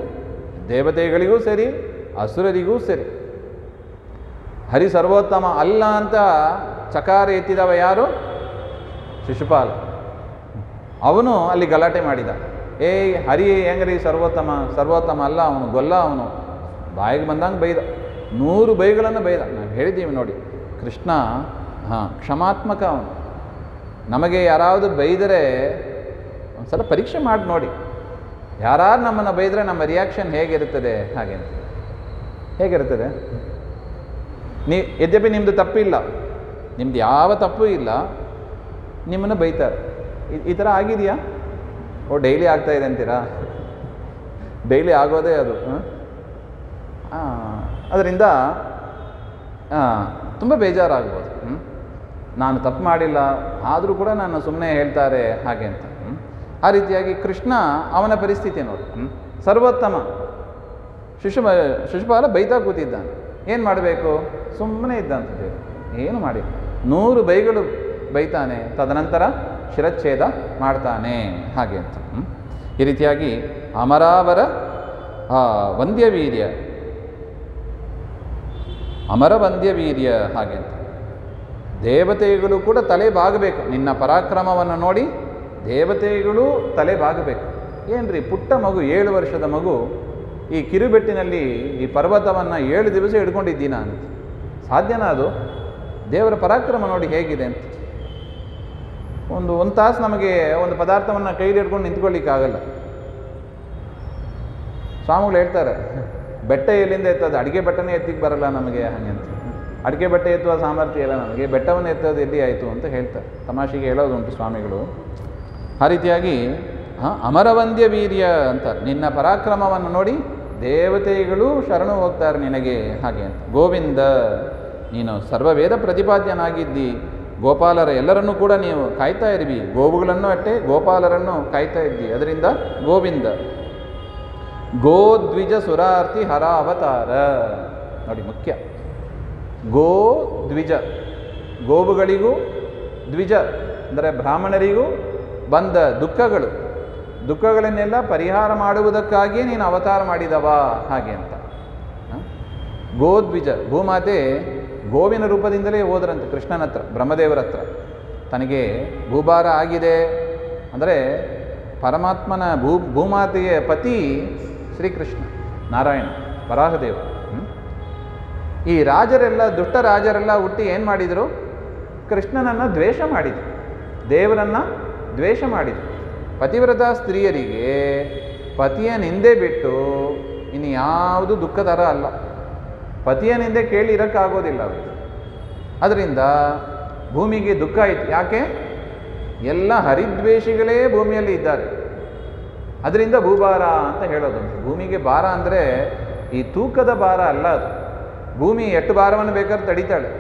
ದೇವತೆಗಳಿಗೂ ಸರಿ, ಅಸುರರಿಗೂ ಸರಿ. ಹರಿ ಸರ್ವೋತ್ತಮ ಅಲ್ಲ ಅಂತ ಚಕಾರ ಎತ್ತಿದವ ಯಾರು? ಶಿಶುಪಾಲ. ಅವನು ಅಲ್ಲಿ ಗಲಾಟೆ ಮಾಡಿದ. ಹರಿ ಹೆಂಗ್ರಿ ಸರ್ವೋತ್ತಮ ಅಲ್ಲ, ಅವನು ಗೊಲ್ಲ, ಅವನು ಬಾಯಿಗೆ ಬಂದಂಗೆ ಬೈದ, 100 ಬೈಗಳನ್ನು ಬೈದ. ನಾವು ಹೇಳಿದ್ದೀವಿ ನೋಡಿ, ಕೃಷ್ಣ ಕ್ಷಮಾತ್ಮಕ ಅವನು. ನಮಗೆ ಯಾರಾವುದು ಬೈದರೆ ಒಂದ್ಸಲ ಪರೀಕ್ಷೆ ಮಾಡಿ ನೋಡಿ, ಯಾರು ನಮ್ಮನ್ನು ಬೈದರೆ ನಮ್ಮ ರಿಯಾಕ್ಷನ್ ಹೇಗಿರುತ್ತದೆ ಹಾಗೆ ಅಂತ. ಹೇಗಿರುತ್ತದೆ? ಯದ್ಯಪಿ ನಿಮ್ಮದು ತಪ್ಪಿಲ್ಲ, ನಿಮ್ದು ಯಾವ ತಪ್ಪು ಇಲ್ಲ, ನಿಮ್ಮನ್ನು ಬೈತಾರೆ. ಈ ಥರ ಆಗಿದೆಯಾ? ಡೈಲಿ ಆಗ್ತಾ ಇದೆ ಅಂತೀರಾ? ಡೈಲಿ ಆಗೋದೇ ಅದು. ಅದರಿಂದ ತುಂಬ ಬೇಜಾರಾಗ್ಬೋದು. ನಾನು ತಪ್ಪು ಮಾಡಿಲ್ಲ, ಆದರೂ ಕೂಡ ನಾನು ಸುಮ್ಮನೆ ಹೇಳ್ತಾರೆ ಹಾಗೆ ಅಂತ. ಆ ರೀತಿಯಾಗಿ ಕೃಷ್ಣ ಅವನ ಪರಿಸ್ಥಿತಿ ನೋಡಿ, ಸರ್ವೋತ್ತಮ. ಶಿಶುಪಾಲ ಬೈತಾ ಕೂತಿದ್ದಾನೆ. ಏನು ಮಾಡಬೇಕು? ಸುಮ್ಮನೆ ಇದ್ದಂತೆ, ಏನು ಮಾಡಿ 100 ಬೈಗಳು ಬೈತಾನೆ, ತದನಂತರ ಶಿರಚ್ಛೇದ ಮಾಡ್ತಾನೆ ಹಾಗೆ ಅಂತ. ಈ ರೀತಿಯಾಗಿ ಅಮರಾವರ ವಂದ್ಯವೀರ್ಯ, ಅಮರ ವಂದ್ಯವೀರ್ಯ ಹಾಗೆ ಅಂತ. ದೇವತೆಗಳು ಕೂಡ ತಲೆ ಬಾಗಬೇಕು. ನಿನ್ನ ಪರಾಕ್ರಮವನ್ನು ನೋಡಿ ದೇವತೆಗಳು ತಲೆ ಬಾಗಬೇಕು. ಏನ್ರಿ ಪುಟ್ಟ ಮಗು, 7 ವರ್ಷದ ಮಗು ಈ ಕಿರುಬೆಟ್ಟಿನಲ್ಲಿ ಈ ಪರ್ವತವನ್ನು 7 ದಿವಸ ಹಿಡ್ಕೊಂಡಿದ್ದೀನ ಅಂತ. ಸಾಧ್ಯನಾ ಅದು? ದೇವರ ಪರಾಕ್ರಮ ನೋಡಿ ಹೇಗಿದೆ ಅಂತ. ಒಂದು ತಾಸು ನಮಗೆ ಒಂದು ಪದಾರ್ಥವನ್ನು ಕೈಲಿ ಹಿಡ್ಕೊಂಡು ನಿಂತ್ಕೊಳ್ಳಿಕ್ಕಾಗಲ್ಲ. ಸ್ವಾಮಿಗಳು ಹೇಳ್ತಾರೆ, ಬೆಟ್ಟ ಎಲ್ಲಿಂದ ಎತ್ತೋದು? ಅಡಿಗೆ ಬೆಟ್ಟನೇ ಎತ್ತಿಗೆ ಬರಲ್ಲ ನಮಗೆ ಹಾಗೆ ಅಂತ. ಅಡಿಕೆ ಬೆಟ್ಟ ಎತ್ತುವ ಸಾಮರ್ಥ್ಯ ಇಲ್ಲ ನಮಗೆ, ಬೆಟ್ಟವನ್ನು ಎತ್ತೋದು ಎಲ್ಲಿ ಆಯಿತು ಅಂತ ಹೇಳ್ತಾರೆ. ತಮಾಷೆಗೆ ಹೇಳೋದುಂಟು ಸ್ವಾಮಿಗಳು. ಆ ರೀತಿಯಾಗಿ ಅಮರವಂದ್ಯ ವೀರ್ಯ ಅಂತಾರೆ. ನಿನ್ನ ಪರಾಕ್ರಮವನ್ನು ನೋಡಿ ದೇವತೆಗಳು ಶರಣು ಹೋಗ್ತಾರೆ ನಿನಗೆ ಹಾಗೆ ಅಂತ. ಗೋವಿಂದ, ನೀನು ಸರ್ವವೇದ ಪ್ರತಿಪಾದ್ಯನಾಗಿದ್ದಿ. ಗೋಪಾಲರ ಎಲ್ಲರನ್ನೂ ಕೂಡ ನೀವು ಕಾಯ್ತಾ ಇರ್ವಿ. ಗೋವುಗಳನ್ನು ಅಟ್ಟೆ ಗೋಪಾಲರನ್ನು ಕಾಯ್ತಾ ಇದ್ದಿ. ಅದರಿಂದ ಗೋವಿಂದ. ಗೋದ್ವಿಜ ಸುರಾರ್ತಿ ಹರ ಅವತಾರ ನೋಡಿ ಮುಖ್ಯ. ಗೋ ದ್ವಿಜ, ಗೋವುಗಳಿಗೂ, ದ್ವಿಜ ಅಂದರೆ ಬ್ರಾಹ್ಮಣರಿಗೂ ಬಂದ ದುಃಖಗಳನ್ನೆಲ್ಲ ಪರಿಹಾರ ಮಾಡುವುದಕ್ಕಾಗಿಯೇ ನೀನು ಅವತಾರ ಮಾಡಿದವ ಹಾಗೆ ಅಂತ. ಗೋದ್ವಿಜ, ಭೂಮಾತೆ ಗೋವಿನ ರೂಪದಿಂದಲೇ ಹೋದ್ರಂತೆ ಕೃಷ್ಣನ ಹತ್ರ, ಬ್ರಹ್ಮದೇವರ ಹತ್ರ. ತನಗೆ ಭೂಭಾರ ಆಗಿದೆ ಅಂದರೆ ಪರಮಾತ್ಮನ ಭೂಮಾತೆಯ ಪತಿ ಶ್ರೀಕೃಷ್ಣ ನಾರಾಯಣ ವರಾಹದೇವ. ಈ ರಾಜರೆಲ್ಲ, ದುಷ್ಟ ರಾಜರೆಲ್ಲ ಹುಟ್ಟಿ ಏನು ಮಾಡಿದರು? ಕೃಷ್ಣನನ್ನು ದ್ವೇಷ ಮಾಡಿದರು, ದೇವರನ್ನು ದ್ವೇಷ ಮಾಡಿದರು. ಪತಿವ್ರತ ಸ್ತ್ರೀಯರಿಗೆ ಪತಿಯ ನಿಂದೆ ಬಿಟ್ಟು ಇನ್ನು ಯಾವುದು ದುಃಖ ಥರ ಅಲ್ಲ. ಪತಿಯ ನಿಂದೆ ಕೇಳಿ ಇರೋಕ್ಕಾಗೋದಿಲ್ಲ ಅವರು. ಅದರಿಂದ ಭೂಮಿಗೆ ದುಃಖ ಆಯಿತು. ಯಾಕೆ? ಎಲ್ಲ ಹರಿದ್ವೇಷಿಗಳೇ ಭೂಮಿಯಲ್ಲಿ ಇದ್ದಾರೆ. ಅದರಿಂದ ಭೂಭಾರ ಅಂತ ಹೇಳೋದು. ಭೂಮಿಗೆ ಭಾರ ಅಂದರೆ ಈ ತೂಕದ ಭಾರ ಅಲ್ಲ ಅದು. ಭೂಮಿ ಎಷ್ಟು ಭಾರವನ್ನು ಬೇಕಾದ್ರೂ ತಡಿತಾಳೆ.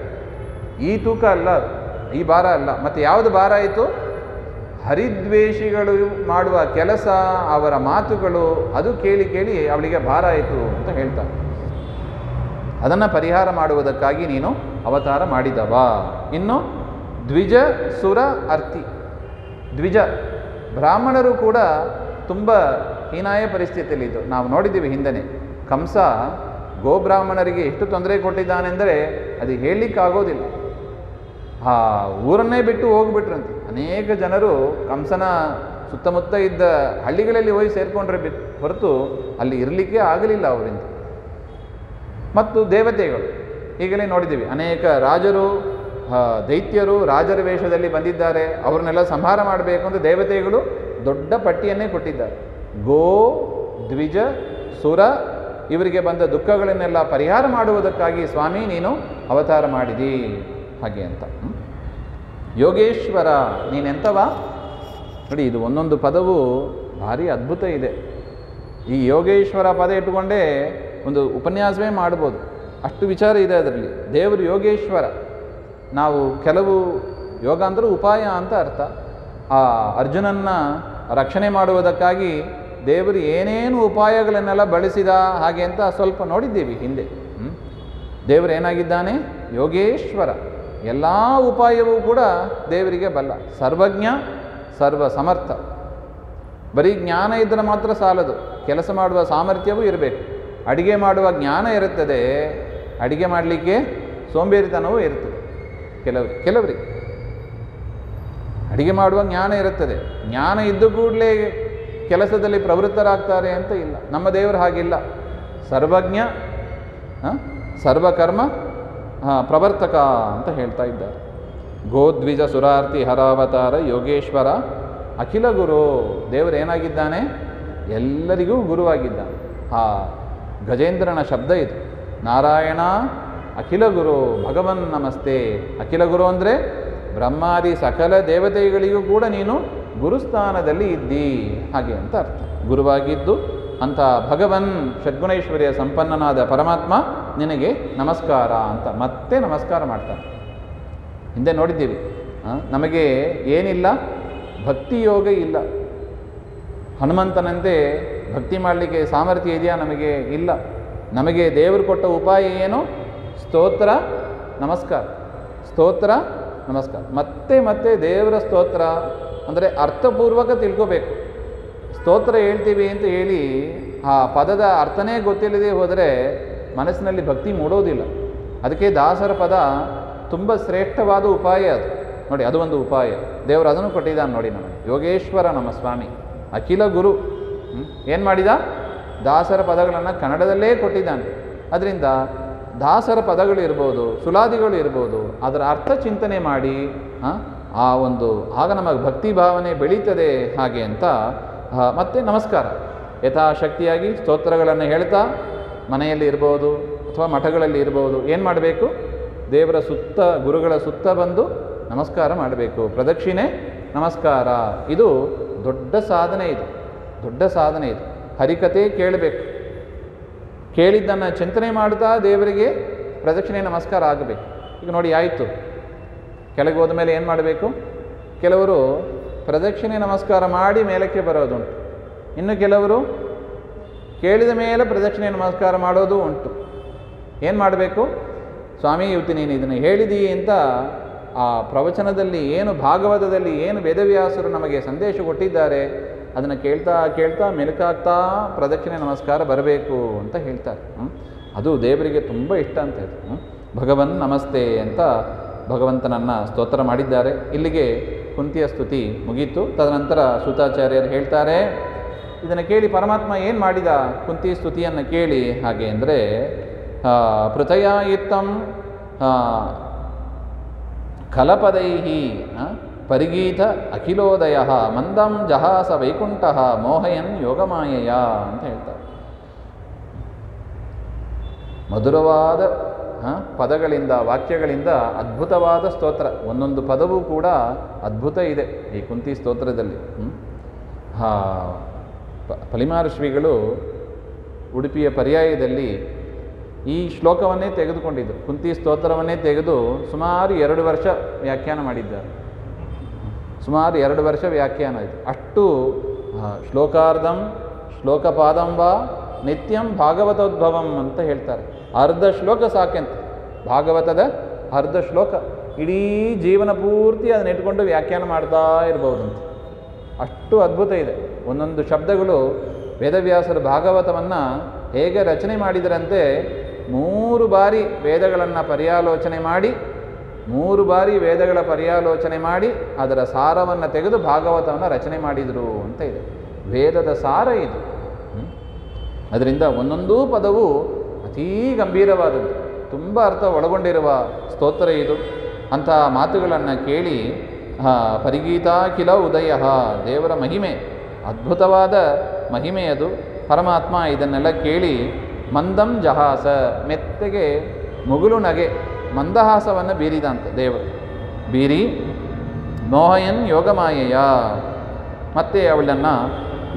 ಈ ತೂಕ ಅಲ್ಲ ಅದು, ಈ ಭಾರ ಅಲ್ಲ. ಮತ್ತು ಯಾವುದು ಭಾರ ಆಯಿತು? ಹರಿದ್ವೇಷಿಗಳು ಮಾಡುವ ಕೆಲಸ, ಅವರ ಮಾತುಗಳು, ಅದು ಕೇಳಿ ಕೇಳಿ ಅವಳಿಗೆ ಭಾರ ಆಯಿತು ಅಂತ ಹೇಳ್ತಾರೆ. ಅದನ್ನು ಪರಿಹಾರ ಮಾಡುವುದಕ್ಕಾಗಿ ನೀನು ಅವತಾರ ಮಾಡಿದವ. ಇನ್ನು ದ್ವಿಜ ಸುರ ಅರ್ಥಿ. ದ್ವಿಜ ಬ್ರಾಹ್ಮಣರು ಕೂಡ ತುಂಬ ಹೀನಾಯ ಪರಿಸ್ಥಿತಿಯಲ್ಲಿದ್ದು ನಾವು ನೋಡಿದ್ದೀವಿ ಹಿಂದೆನೇ. ಕಂಸ ಗೋಬ್ರಾಹ್ಮಣರಿಗೆ ಎಷ್ಟು ತೊಂದರೆ ಕೊಟ್ಟಿದ್ದಾನೆಂದರೆ ಅದು ಹೇಳಲಿಕ್ಕಾಗೋದಿಲ್ಲ. ಆ ಊರನ್ನೇ ಬಿಟ್ಟು ಹೋಗಿಬಿಟ್ರಂತೆ. ಅನೇಕ ಜನರು ಕಂಸನ ಸುತ್ತಮುತ್ತ ಇದ್ದ ಹಳ್ಳಿಗಳಲ್ಲಿ ಹೋಗಿ ಸೇರಿಕೊಂಡ್ರೆ ಹೊರತು ಅಲ್ಲಿ ಇರಲಿಕ್ಕೆ ಆಗಲಿಲ್ಲ ಅವರಿಂದ. ಮತ್ತು ದೇವತೆಗಳು ಈಗಲೇ ನೋಡಿದ್ದೀವಿ, ಅನೇಕ ರಾಜರು, ದೈತ್ಯರು ರಾಜರ ವೇಷದಲ್ಲಿ ಬಂದಿದ್ದಾರೆ. ಅವ್ರನ್ನೆಲ್ಲ ಸಂಹಾರ ಮಾಡಬೇಕು ಅಂತ ದೇವತೆಗಳು ದೊಡ್ಡ ಪಟ್ಟಿಯನ್ನೇ ಕೊಟ್ಟಿದ್ದಾರೆ. ಗೋ ದ್ವಿಜ ಸುರ ಇವರಿಗೆ ಬಂದ ದುಃಖಗಳನ್ನೆಲ್ಲ ಪರಿಹಾರ ಮಾಡುವುದಕ್ಕಾಗಿ ಸ್ವಾಮಿ ನೀನು ಅವತಾರ ಮಾಡಿದಿ ಹಾಗೆ ಅಂತ. ಯೋಗೇಶ್ವರ ನೀನೆಂಥವ ನೋಡಿ. ಇದು ಒಂದೊಂದು ಪದವು ಭಾರಿ ಅದ್ಭುತ ಇದೆ. ಈ ಯೋಗೇಶ್ವರ ಪದ ಇಟ್ಟುಕೊಂಡೇ ಒಂದು ಉಪನ್ಯಾಸವೇ ಮಾಡ್ಬೋದು, ಅಷ್ಟು ವಿಚಾರ ಇದೆ ಅದರಲ್ಲಿ. ದೇವರು ಯೋಗೇಶ್ವರ. ನಾವು ಕೆಲವು ಯೋಗ ಅಂದರೆ ಉಪಾಯ ಅಂತ ಅರ್ಥ. ಆ ಅರ್ಜುನನ್ನ ರಕ್ಷಣೆ ಮಾಡುವುದಕ್ಕಾಗಿ ದೇವರು ಏನೇನು ಉಪಾಯಗಳನ್ನೆಲ್ಲ ಬಳಸಿದ ಹಾಗೆ ಅಂತ ಸ್ವಲ್ಪ ನೋಡಿದ್ದೀವಿ ಹಿಂದೆ. ದೇವರು ಏನಾಗಿದ್ದಾನೆ? ಯೋಗೇಶ್ವರ. ಎಲ್ಲ ಉಪಾಯವೂ ಕೂಡ ದೇವರಿಗೆ ಬಲ್ಲ. ಸರ್ವಜ್ಞ, ಸರ್ವ ಸಮರ್ಥ. ಬರೀ ಜ್ಞಾನ ಇದ್ದರೆ ಮಾತ್ರ ಸಾಲದು, ಕೆಲಸ ಮಾಡುವ ಸಾಮರ್ಥ್ಯವೂ ಇರಬೇಕು. ಅಡಿಗೆ ಮಾಡುವ ಜ್ಞಾನ ಇರುತ್ತದೆ, ಅಡಿಗೆ ಮಾಡಲಿಕ್ಕೆ ಸೋಂಬೇರಿತನವೂ ಇರ್ತದೆ ಕೆಲವರಿಗೆ. ಅಡಿಗೆ ಮಾಡುವ ಜ್ಞಾನ ಇರುತ್ತದೆ, ಜ್ಞಾನ ಇದ್ದು ಕೂಡಲೇ ಕೆಲಸದಲ್ಲಿ ಪ್ರವೃತ್ತರಾಗ್ತಾರೆ ಅಂತ ಇಲ್ಲ. ನಮ್ಮ ದೇವರು ಹಾಗಿಲ್ಲ. ಸರ್ವಜ್ಞ, ಸರ್ವಕರ್ಮ ಪ್ರವರ್ತಕ ಅಂತ ಹೇಳ್ತಾ ಇದ್ದಾರೆ. ಗೋದ್ವಿಜ ಸುರಾರ್ತಿ ಹರಾವತಾರ ಯೋಗೇಶ್ವರ ಅಖಿಲ ಗುರು. ದೇವರು ಏನಾಗಿದ್ದಾನೆ? ಎಲ್ಲರಿಗೂ ಗುರುವಾಗಿದ್ದಾನೆ. ಆ ಗಜೇಂದ್ರನ ಶಬ್ದ ಇದು. ನಾರಾಯಣ ಅಖಿಲ ಗುರು ಭಗವನ್ ನಮಸ್ತೆ. ಅಖಿಲ ಗುರು ಅಂದರೆ ಬ್ರಹ್ಮಾದಿ ಸಕಲ ದೇವತೆಗಳಿಗೂ ಕೂಡ ನೀನು ಗುರುಸ್ಥಾನದಲ್ಲಿ ಇದ್ದಿ ಹಾಗೆ ಅಂತ ಅರ್ಥ. ಗುರುವಾಗಿದ್ದು ಅಂತ ಭಗವನ್ ಷಡ್ಗುಣೈಶ್ವರ್ಯ ಸಂಪನ್ನನಾದ ಪರಮಾತ್ಮ ನಿನಗೆ ನಮಸ್ಕಾರ ಅಂತ ಮತ್ತೆ ನಮಸ್ಕಾರ ಮಾಡ್ತಾನೆ. ಹಿಂದೆ ನೋಡಿದ್ದೀವಿ, ನಮಗೆ ಏನಿಲ್ಲ? ಭಕ್ತಿ ಯೋಗ ಇಲ್ಲ. ಹನುಮಂತನಂತೆ ಭಕ್ತಿ ಮಾಡಲಿಕ್ಕೆ ಸಾಮರ್ಥ್ಯ ಇದೆಯಾ? ನಮಗೆ ಇಲ್ಲ. ನಮಗೆ ದೇವರು ಕೊಟ್ಟ ಉಪಾಯ ಏನು? ಸ್ತೋತ್ರ ನಮಸ್ಕಾರ, ಸ್ತೋತ್ರ ನಮಸ್ಕಾರ. ಮತ್ತೆ ಮತ್ತೆ ದೇವರ ಸ್ತೋತ್ರ ಅಂದರೆ ಅರ್ಥಪೂರ್ವಕ ತಿಳ್ಕೋಬೇಕು. ಸ್ತೋತ್ರ ಹೇಳ್ತೀವಿ ಅಂತ ಹೇಳಿ ಆ ಪದದ ಅರ್ಥನೇ ಗೊತ್ತಿಲ್ಲದೆ ಹೋದರೆ ಮನಸ್ಸಿನಲ್ಲಿ ಭಕ್ತಿ ಮೂಡೋದಿಲ್ಲ. ಅದಕ್ಕೆ ದಾಸರ ಪದ ತುಂಬ ಶ್ರೇಷ್ಠವಾದ ಉಪಾಯ ಅದು. ನೋಡಿ, ಅದು ಒಂದು ಉಪಾಯ. ದೇವರು ಅದನ್ನು ಕೊಟ್ಟಿದ್ದಾನೆ ನೋಡಿ ನಮಗೆ. ಯೋಗೇಶ್ವರ ನಮ್ಮ ಸ್ವಾಮಿ ಅಖಿಲ ಗುರು ಏನು ಮಾಡಿದ? ದಾಸರ ಪದಗಳನ್ನು ಕನ್ನಡದಲ್ಲೇ ಕೊಟ್ಟಿದ್ದಾನೆ. ಅದರಿಂದ ದಾಸರ ಪದಗಳು ಇರ್ಬೋದು, ಸುಲಾದಿಗಳು ಇರ್ಬೋದು, ಅದರ ಅರ್ಥ ಚಿಂತನೆ ಮಾಡಿ ಆ ಒಂದು ಆಗ ನಮಗೆ ಭಕ್ತಿ ಭಾವನೆ ಬೆಳೀತದೆ ಹಾಗೆ ಅಂತ. ಮತ್ತೆ ನಮಸ್ಕಾರ ಯಥಾಶಕ್ತಿಯಾಗಿ ಸ್ತೋತ್ರಗಳನ್ನು ಹೇಳ್ತಾ ಮನೆಯಲ್ಲಿ ಇರ್ಬೋದು ಅಥವಾ ಮಠಗಳಲ್ಲಿ ಇರ್ಬೋದು, ಏನು ಮಾಡಬೇಕು? ದೇವರ ಸುತ್ತ, ಗುರುಗಳ ಸುತ್ತ ಬಂದು ನಮಸ್ಕಾರ ಮಾಡಬೇಕು. ಪ್ರದಕ್ಷಿಣೆ ನಮಸ್ಕಾರ. ಇದು ದೊಡ್ಡ ಸಾಧನೆ, ಇದು ದೊಡ್ಡ ಸಾಧನೆ. ಇದು ಹರಿಕತೆ ಕೇಳಬೇಕು, ಕೇಳಿದ್ದನ್ನು ಚಿಂತನೆ ಮಾಡ್ತಾ ದೇವರಿಗೆ ಪ್ರದಕ್ಷಿಣೆ ನಮಸ್ಕಾರ ಆಗಬೇಕು. ಈಗ ನೋಡಿ, ಆಯಿತು, ಕೆಳಗೆ ಹೋದ ಮೇಲೆ ಏನು ಮಾಡಬೇಕು? ಕೆಲವರು ಪ್ರದಕ್ಷಿಣೆ ನಮಸ್ಕಾರ ಮಾಡಿ ಮೇಲಕ್ಕೆ ಬರೋದುಂಟು, ಇನ್ನು ಕೆಲವರು ಕೇಳಿದ ಮೇಲೆ ಪ್ರದಕ್ಷಿಣೆ ನಮಸ್ಕಾರ ಮಾಡೋದು ಉಂಟು. ಏನು ಮಾಡಬೇಕು? ಸ್ವಾಮಿ, ಇವತ್ತು ನೀನು ಇದನ್ನು ಹೇಳಿದೀ ಅಂತ ಆ ಪ್ರವಚನದಲ್ಲಿ ಏನು, ಭಾಗವತದಲ್ಲಿ ಏನು ವೇದವ್ಯಾಸರು ನಮಗೆ ಸಂದೇಶ ಕೊಟ್ಟಿದ್ದಾರೆ ಅದನ್ನು ಕೇಳ್ತಾ ಕೇಳ್ತಾ ಮೆಲುಕಾಗ್ತಾ ಪ್ರದಕ್ಷಿಣೆ ನಮಸ್ಕಾರ ಬರಬೇಕು ಅಂತ ಹೇಳ್ತಾರೆ. ಅದು ದೇವರಿಗೆ ತುಂಬ ಇಷ್ಟ ಅಂತ ಇದು. ಭಗವನ್ ನಮಸ್ತೆ ಅಂತ ಭಗವಂತನನ್ನು ಸ್ತೋತ್ರ ಮಾಡಿದ್ದಾರೆ. ಇಲ್ಲಿಗೆ ಕುಂತಿಯ ಸ್ತುತಿ ಮುಗೀತು. ತದನಂತರ ಸೂತಾಚಾರ್ಯರು ಹೇಳ್ತಾರೆ, ಇದನ್ನು ಕೇಳಿ ಪರಮಾತ್ಮ ಏನು ಮಾಡಿದ? ಕುಂತಿ ಸ್ತುತಿಯನ್ನು ಕೇಳಿ ಹಾಗೆ ಅಂದರೆ, ಪೃಥಯಾಯಿತ್ತಂ ಖಲಪದೈಹಿ ಪರಿಗೀತ ಅಖಿಲೋದಯ ಮಂದಂ ಜಹಾಸ ವೈಕುಂಠ ಮೋಹಯನ್ ಯೋಗಮಾಯಯ ಅಂತ ಹೇಳ್ತಾರೆ. ಮಧುರವಾದ ಪದಗಳಿಂದ, ವಾಕ್ಯಗಳಿಂದ ಅದ್ಭುತವಾದ ಸ್ತೋತ್ರ. ಒಂದೊಂದು ಪದವೂ ಕೂಡ ಅದ್ಭುತ ಇದೆ ಈ ಕುಂತಿ ಸ್ತೋತ್ರದಲ್ಲಿ. ಫಲಿಮಾರ ಶ್ರೀಗಳು ಉಡುಪಿಯ ಪರ್ಯಾಯದಲ್ಲಿ ಈ ಶ್ಲೋಕವನ್ನೇ ತೆಗೆದುಕೊಂಡಿದ್ದರು. ಕುಂತಿ ಸ್ತೋತ್ರವನ್ನೇ ತೆಗೆದು ಸುಮಾರು 2 ವರ್ಷ ವ್ಯಾಖ್ಯಾನ ಮಾಡಿದ್ದಾರೆ. ಸುಮಾರು 2 ವರ್ಷ ವ್ಯಾಖ್ಯಾನ ಆಯಿತು. ಅಷ್ಟು ಶ್ಲೋಕಾರ್ಧಂ ಶ್ಲೋಕಪಾದಂ ವಾ ನಿತ್ಯಂ ಭಾಗವತೋದ್ಭವಂ ಅಂತ ಹೇಳ್ತಾರೆ. ಅರ್ಧ ಶ್ಲೋಕ ಸಾಕೆಂತ, ಭಾಗವತದ ಅರ್ಧ ಶ್ಲೋಕ ಇಡೀ ಜೀವನ ಪೂರ್ತಿ ಅದನ್ನ ಇಟ್ಕೊಂಡು ವ್ಯಾಖ್ಯಾನ ಮಾಡ್ತಾ ಇರ್ಬೋದಂತ. ಅಷ್ಟು ಅದ್ಭುತ ಇದೆ. ಒಂದೊಂದು ಶಬ್ದಗಳು ವೇದವ್ಯಾಸರು ಭಾಗವತವನ್ನು ಹೇಗೆ ರಚನೆ ಮಾಡಿದರಂತೆ, 3 ಬಾರಿ ವೇದಗಳನ್ನು ಪರ್ಯಾಲೋಚನೆ ಮಾಡಿ, 3 ಬಾರಿ ವೇದಗಳ ಪರ್ಯಾಲೋಚನೆ ಮಾಡಿ ಅದರ ಸಾರವನ್ನು ತೆಗೆದು ಭಾಗವತವನ್ನು ರಚನೆ ಮಾಡಿದರು ಅಂತ ಇದೆ. ವೇದದ ಸಾರ ಇದು. ಅದರಿಂದ ಒಂದೊಂದೂ ಪದವು ಅತೀ ಗಂಭೀರವಾದದ್ದು, ತುಂಬ ಅರ್ಥ ಒಳಗೊಂಡಿರುವ ಸ್ತೋತ್ರ ಇದು. ಅಂಥ ಮಾತುಗಳನ್ನು ಕೇಳಿ ಪರಿಗೀತಾಖಿಲ ಉದಯ, ದೇವರ ಮಹಿಮೆ, ಅದ್ಭುತವಾದ ಮಹಿಮೆ ಅದು. ಪರಮಾತ್ಮ ಇದನ್ನೆಲ್ಲ ಕೇಳಿ ಮಂದಂ ಜಹಾಸ, ಮೆತ್ತಗೆ ಮುಗುಳು ನಗೆ, ಮಂದಹಾಸವನ್ನು ಬೀರಿದಂತೆ ದೇವರು. ಬೀರಿ ಮೋಹಯನ್ ಯೋಗಮಾಯೆಯ, ಮತ್ತೆ ಅವಳನ್ನು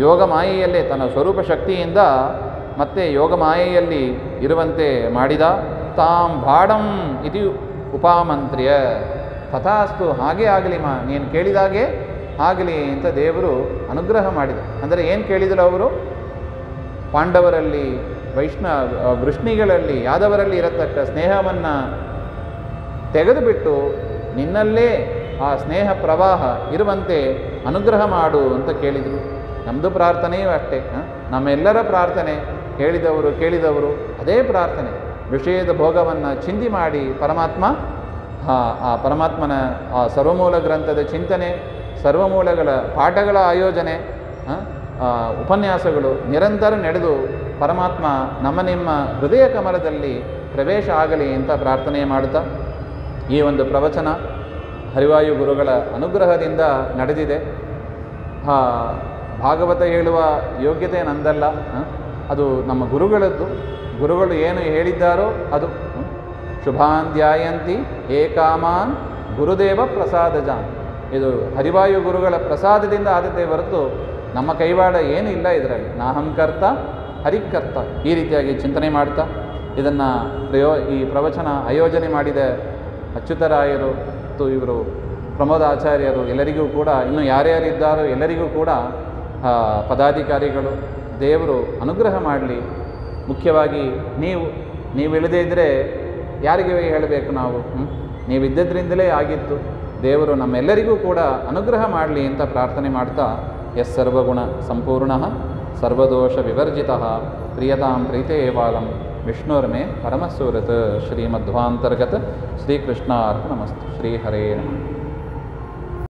ಯೋಗಮಾಯೆಯಲ್ಲೇ ತನ್ನ ಸ್ವರೂಪ ಶಕ್ತಿಯಿಂದ ಮತ್ತೆ ಯೋಗಮಾಯೆಯಲ್ಲಿ ಇರುವಂತೆ ಮಾಡಿದ. ತಾಂ ಭಾಡಂ ಇದು ಉಪಾಮಂತ್ರ್ಯ, ತಥಾಸ್ತು ಹಾಗೇ ಆಗಲಿ ನೀನು ಕೇಳಿದಾಗೆ ಆಗಲಿ ಅಂತ ದೇವರು ಅನುಗ್ರಹ ಮಾಡಿದ. ಅಂದರೆ ಏನು ಕೇಳಿದರು ಅವರು? ಪಾಂಡವರಲ್ಲಿ, ವೃಷ್ಣಿಗಳಲ್ಲಿ, ಯಾದವರಲ್ಲಿ ಇರತಕ್ಕ ಸ್ನೇಹವನ್ನು ತೆಗೆದುಬಿಟ್ಟು ನಿನ್ನಲ್ಲೇ ಆ ಸ್ನೇಹ ಪ್ರವಾಹ ಇರುವಂತೆ ಅನುಗ್ರಹ ಮಾಡು ಅಂತ ಕೇಳಿದರು. ನಮ್ಮದು ಪ್ರಾರ್ಥನೆಯೂ ಅಷ್ಟೇ, ನಮ್ಮೆಲ್ಲರ ಪ್ರಾರ್ಥನೆ, ಹೇಳಿದವರು ಕೇಳಿದವರು ಅದೇ ಪ್ರಾರ್ಥನೆ. ವಿಷಯದ ಭೋಗವನ್ನು ಚಿಂದಿ ಮಾಡಿ ಪರಮಾತ್ಮ, ಆ ಪರಮಾತ್ಮನ ಆ ಸರ್ವಮೂಲ ಗ್ರಂಥದ ಚಿಂತನೆ, ಸರ್ವಮೂಲಗಳ ಪಾಠಗಳ ಆಯೋಜನೆ, ಉಪನ್ಯಾಸಗಳು ನಿರಂತರ ನಡೆದು ಪರಮಾತ್ಮ ನಮ್ಮ ನಿಮ್ಮ ಹೃದಯ ಕಮಲದಲ್ಲಿ ಪ್ರವೇಶ ಆಗಲಿ ಅಂತ ಪ್ರಾರ್ಥನೆ ಮಾಡುತ್ತಾ ಈ ಒಂದು ಪ್ರವಚನ ಹರಿವಾಯು ಗುರುಗಳ ಅನುಗ್ರಹದಿಂದ ನಡೆದಿದೆ. ಭಾಗವತ ಹೇಳುವ ಯೋಗ್ಯತೆ ನಂದಲ್ಲ, ಅದು ನಮ್ಮ ಗುರುಗಳದ್ದು. ಗುರುಗಳು ಏನು ಹೇಳಿದ್ದಾರೋ ಅದು. ಶುಭಾನ್ ಧ್ಯಾಯಂತಿ ಏಕಾಮಾನ್ ಗುರುದೇವ ಪ್ರಸಾದಜಾನ್. ಇದು ಹರಿವಾಯು ಗುರುಗಳ ಪ್ರಸಾದದಿಂದ ಆದದ್ದೇ ಹೊರತು ನಮ್ಮ ಕೈವಾಡ ಏನೂ ಇಲ್ಲ ಇದರಲ್ಲಿ. ನಾಹಂಕರ್ತ ಹರಿಕರ್ತ ಈ ರೀತಿಯಾಗಿ ಚಿಂತನೆ ಮಾಡ್ತಾ ಇದನ್ನು ಈ ಪ್ರವಚನ ಆಯೋಜನೆ ಮಾಡಿದ ಅಚ್ಯುತರಾಯರು ಮತ್ತು ಇವರು ಪ್ರಮೋದ ಆಚಾರ್ಯರು ಎಲ್ಲರಿಗೂ ಕೂಡ, ಇನ್ನು ಯಾರ್ಯಾರಿದ್ದಾರೋ ಎಲ್ಲರಿಗೂ ಕೂಡ ಪದಾಧಿಕಾರಿಗಳು ದೇವರು ಅನುಗ್ರಹ ಮಾಡಲಿ. ಮುಖ್ಯವಾಗಿ ನೀವು ಇಲ್ಲದೇ ಇದ್ದರೆ ಯಾರಿಗೆ ಹೇಳಬೇಕು ನಾವು? ನೀವಿದ್ದದ್ರಿಂದಲೇ ಆಗಿತ್ತು. ದೇವರು ನಮ್ಮೆಲ್ಲರಿಗೂ ಕೂಡ ಅನುಗ್ರಹ ಮಾಡಲಿ ಅಂತ ಪ್ರಾರ್ಥನೆ ಮಾಡ್ತಾ, ಯಸ್ ಸರ್ವಗುಣ ಸಂಪೂರ್ಣ ಸರ್ವದೋಷ ವಿವರ್ಜಿತ ಪ್ರಿಯತಾಂ ಪ್ರೀತೆ ಏವಾಲಂ ವಿಷ್ಣುರ್ಮೇ ಪರಮಸೂರತ್ ಶ್ರೀಮಧ್ವಾಂತರ್ಗತ ಶ್ರೀಕೃಷ್ಣಾರ್ಪಣಮಸ್ತು. ಶ್ರೀ ಹರೇ ನಮಃ.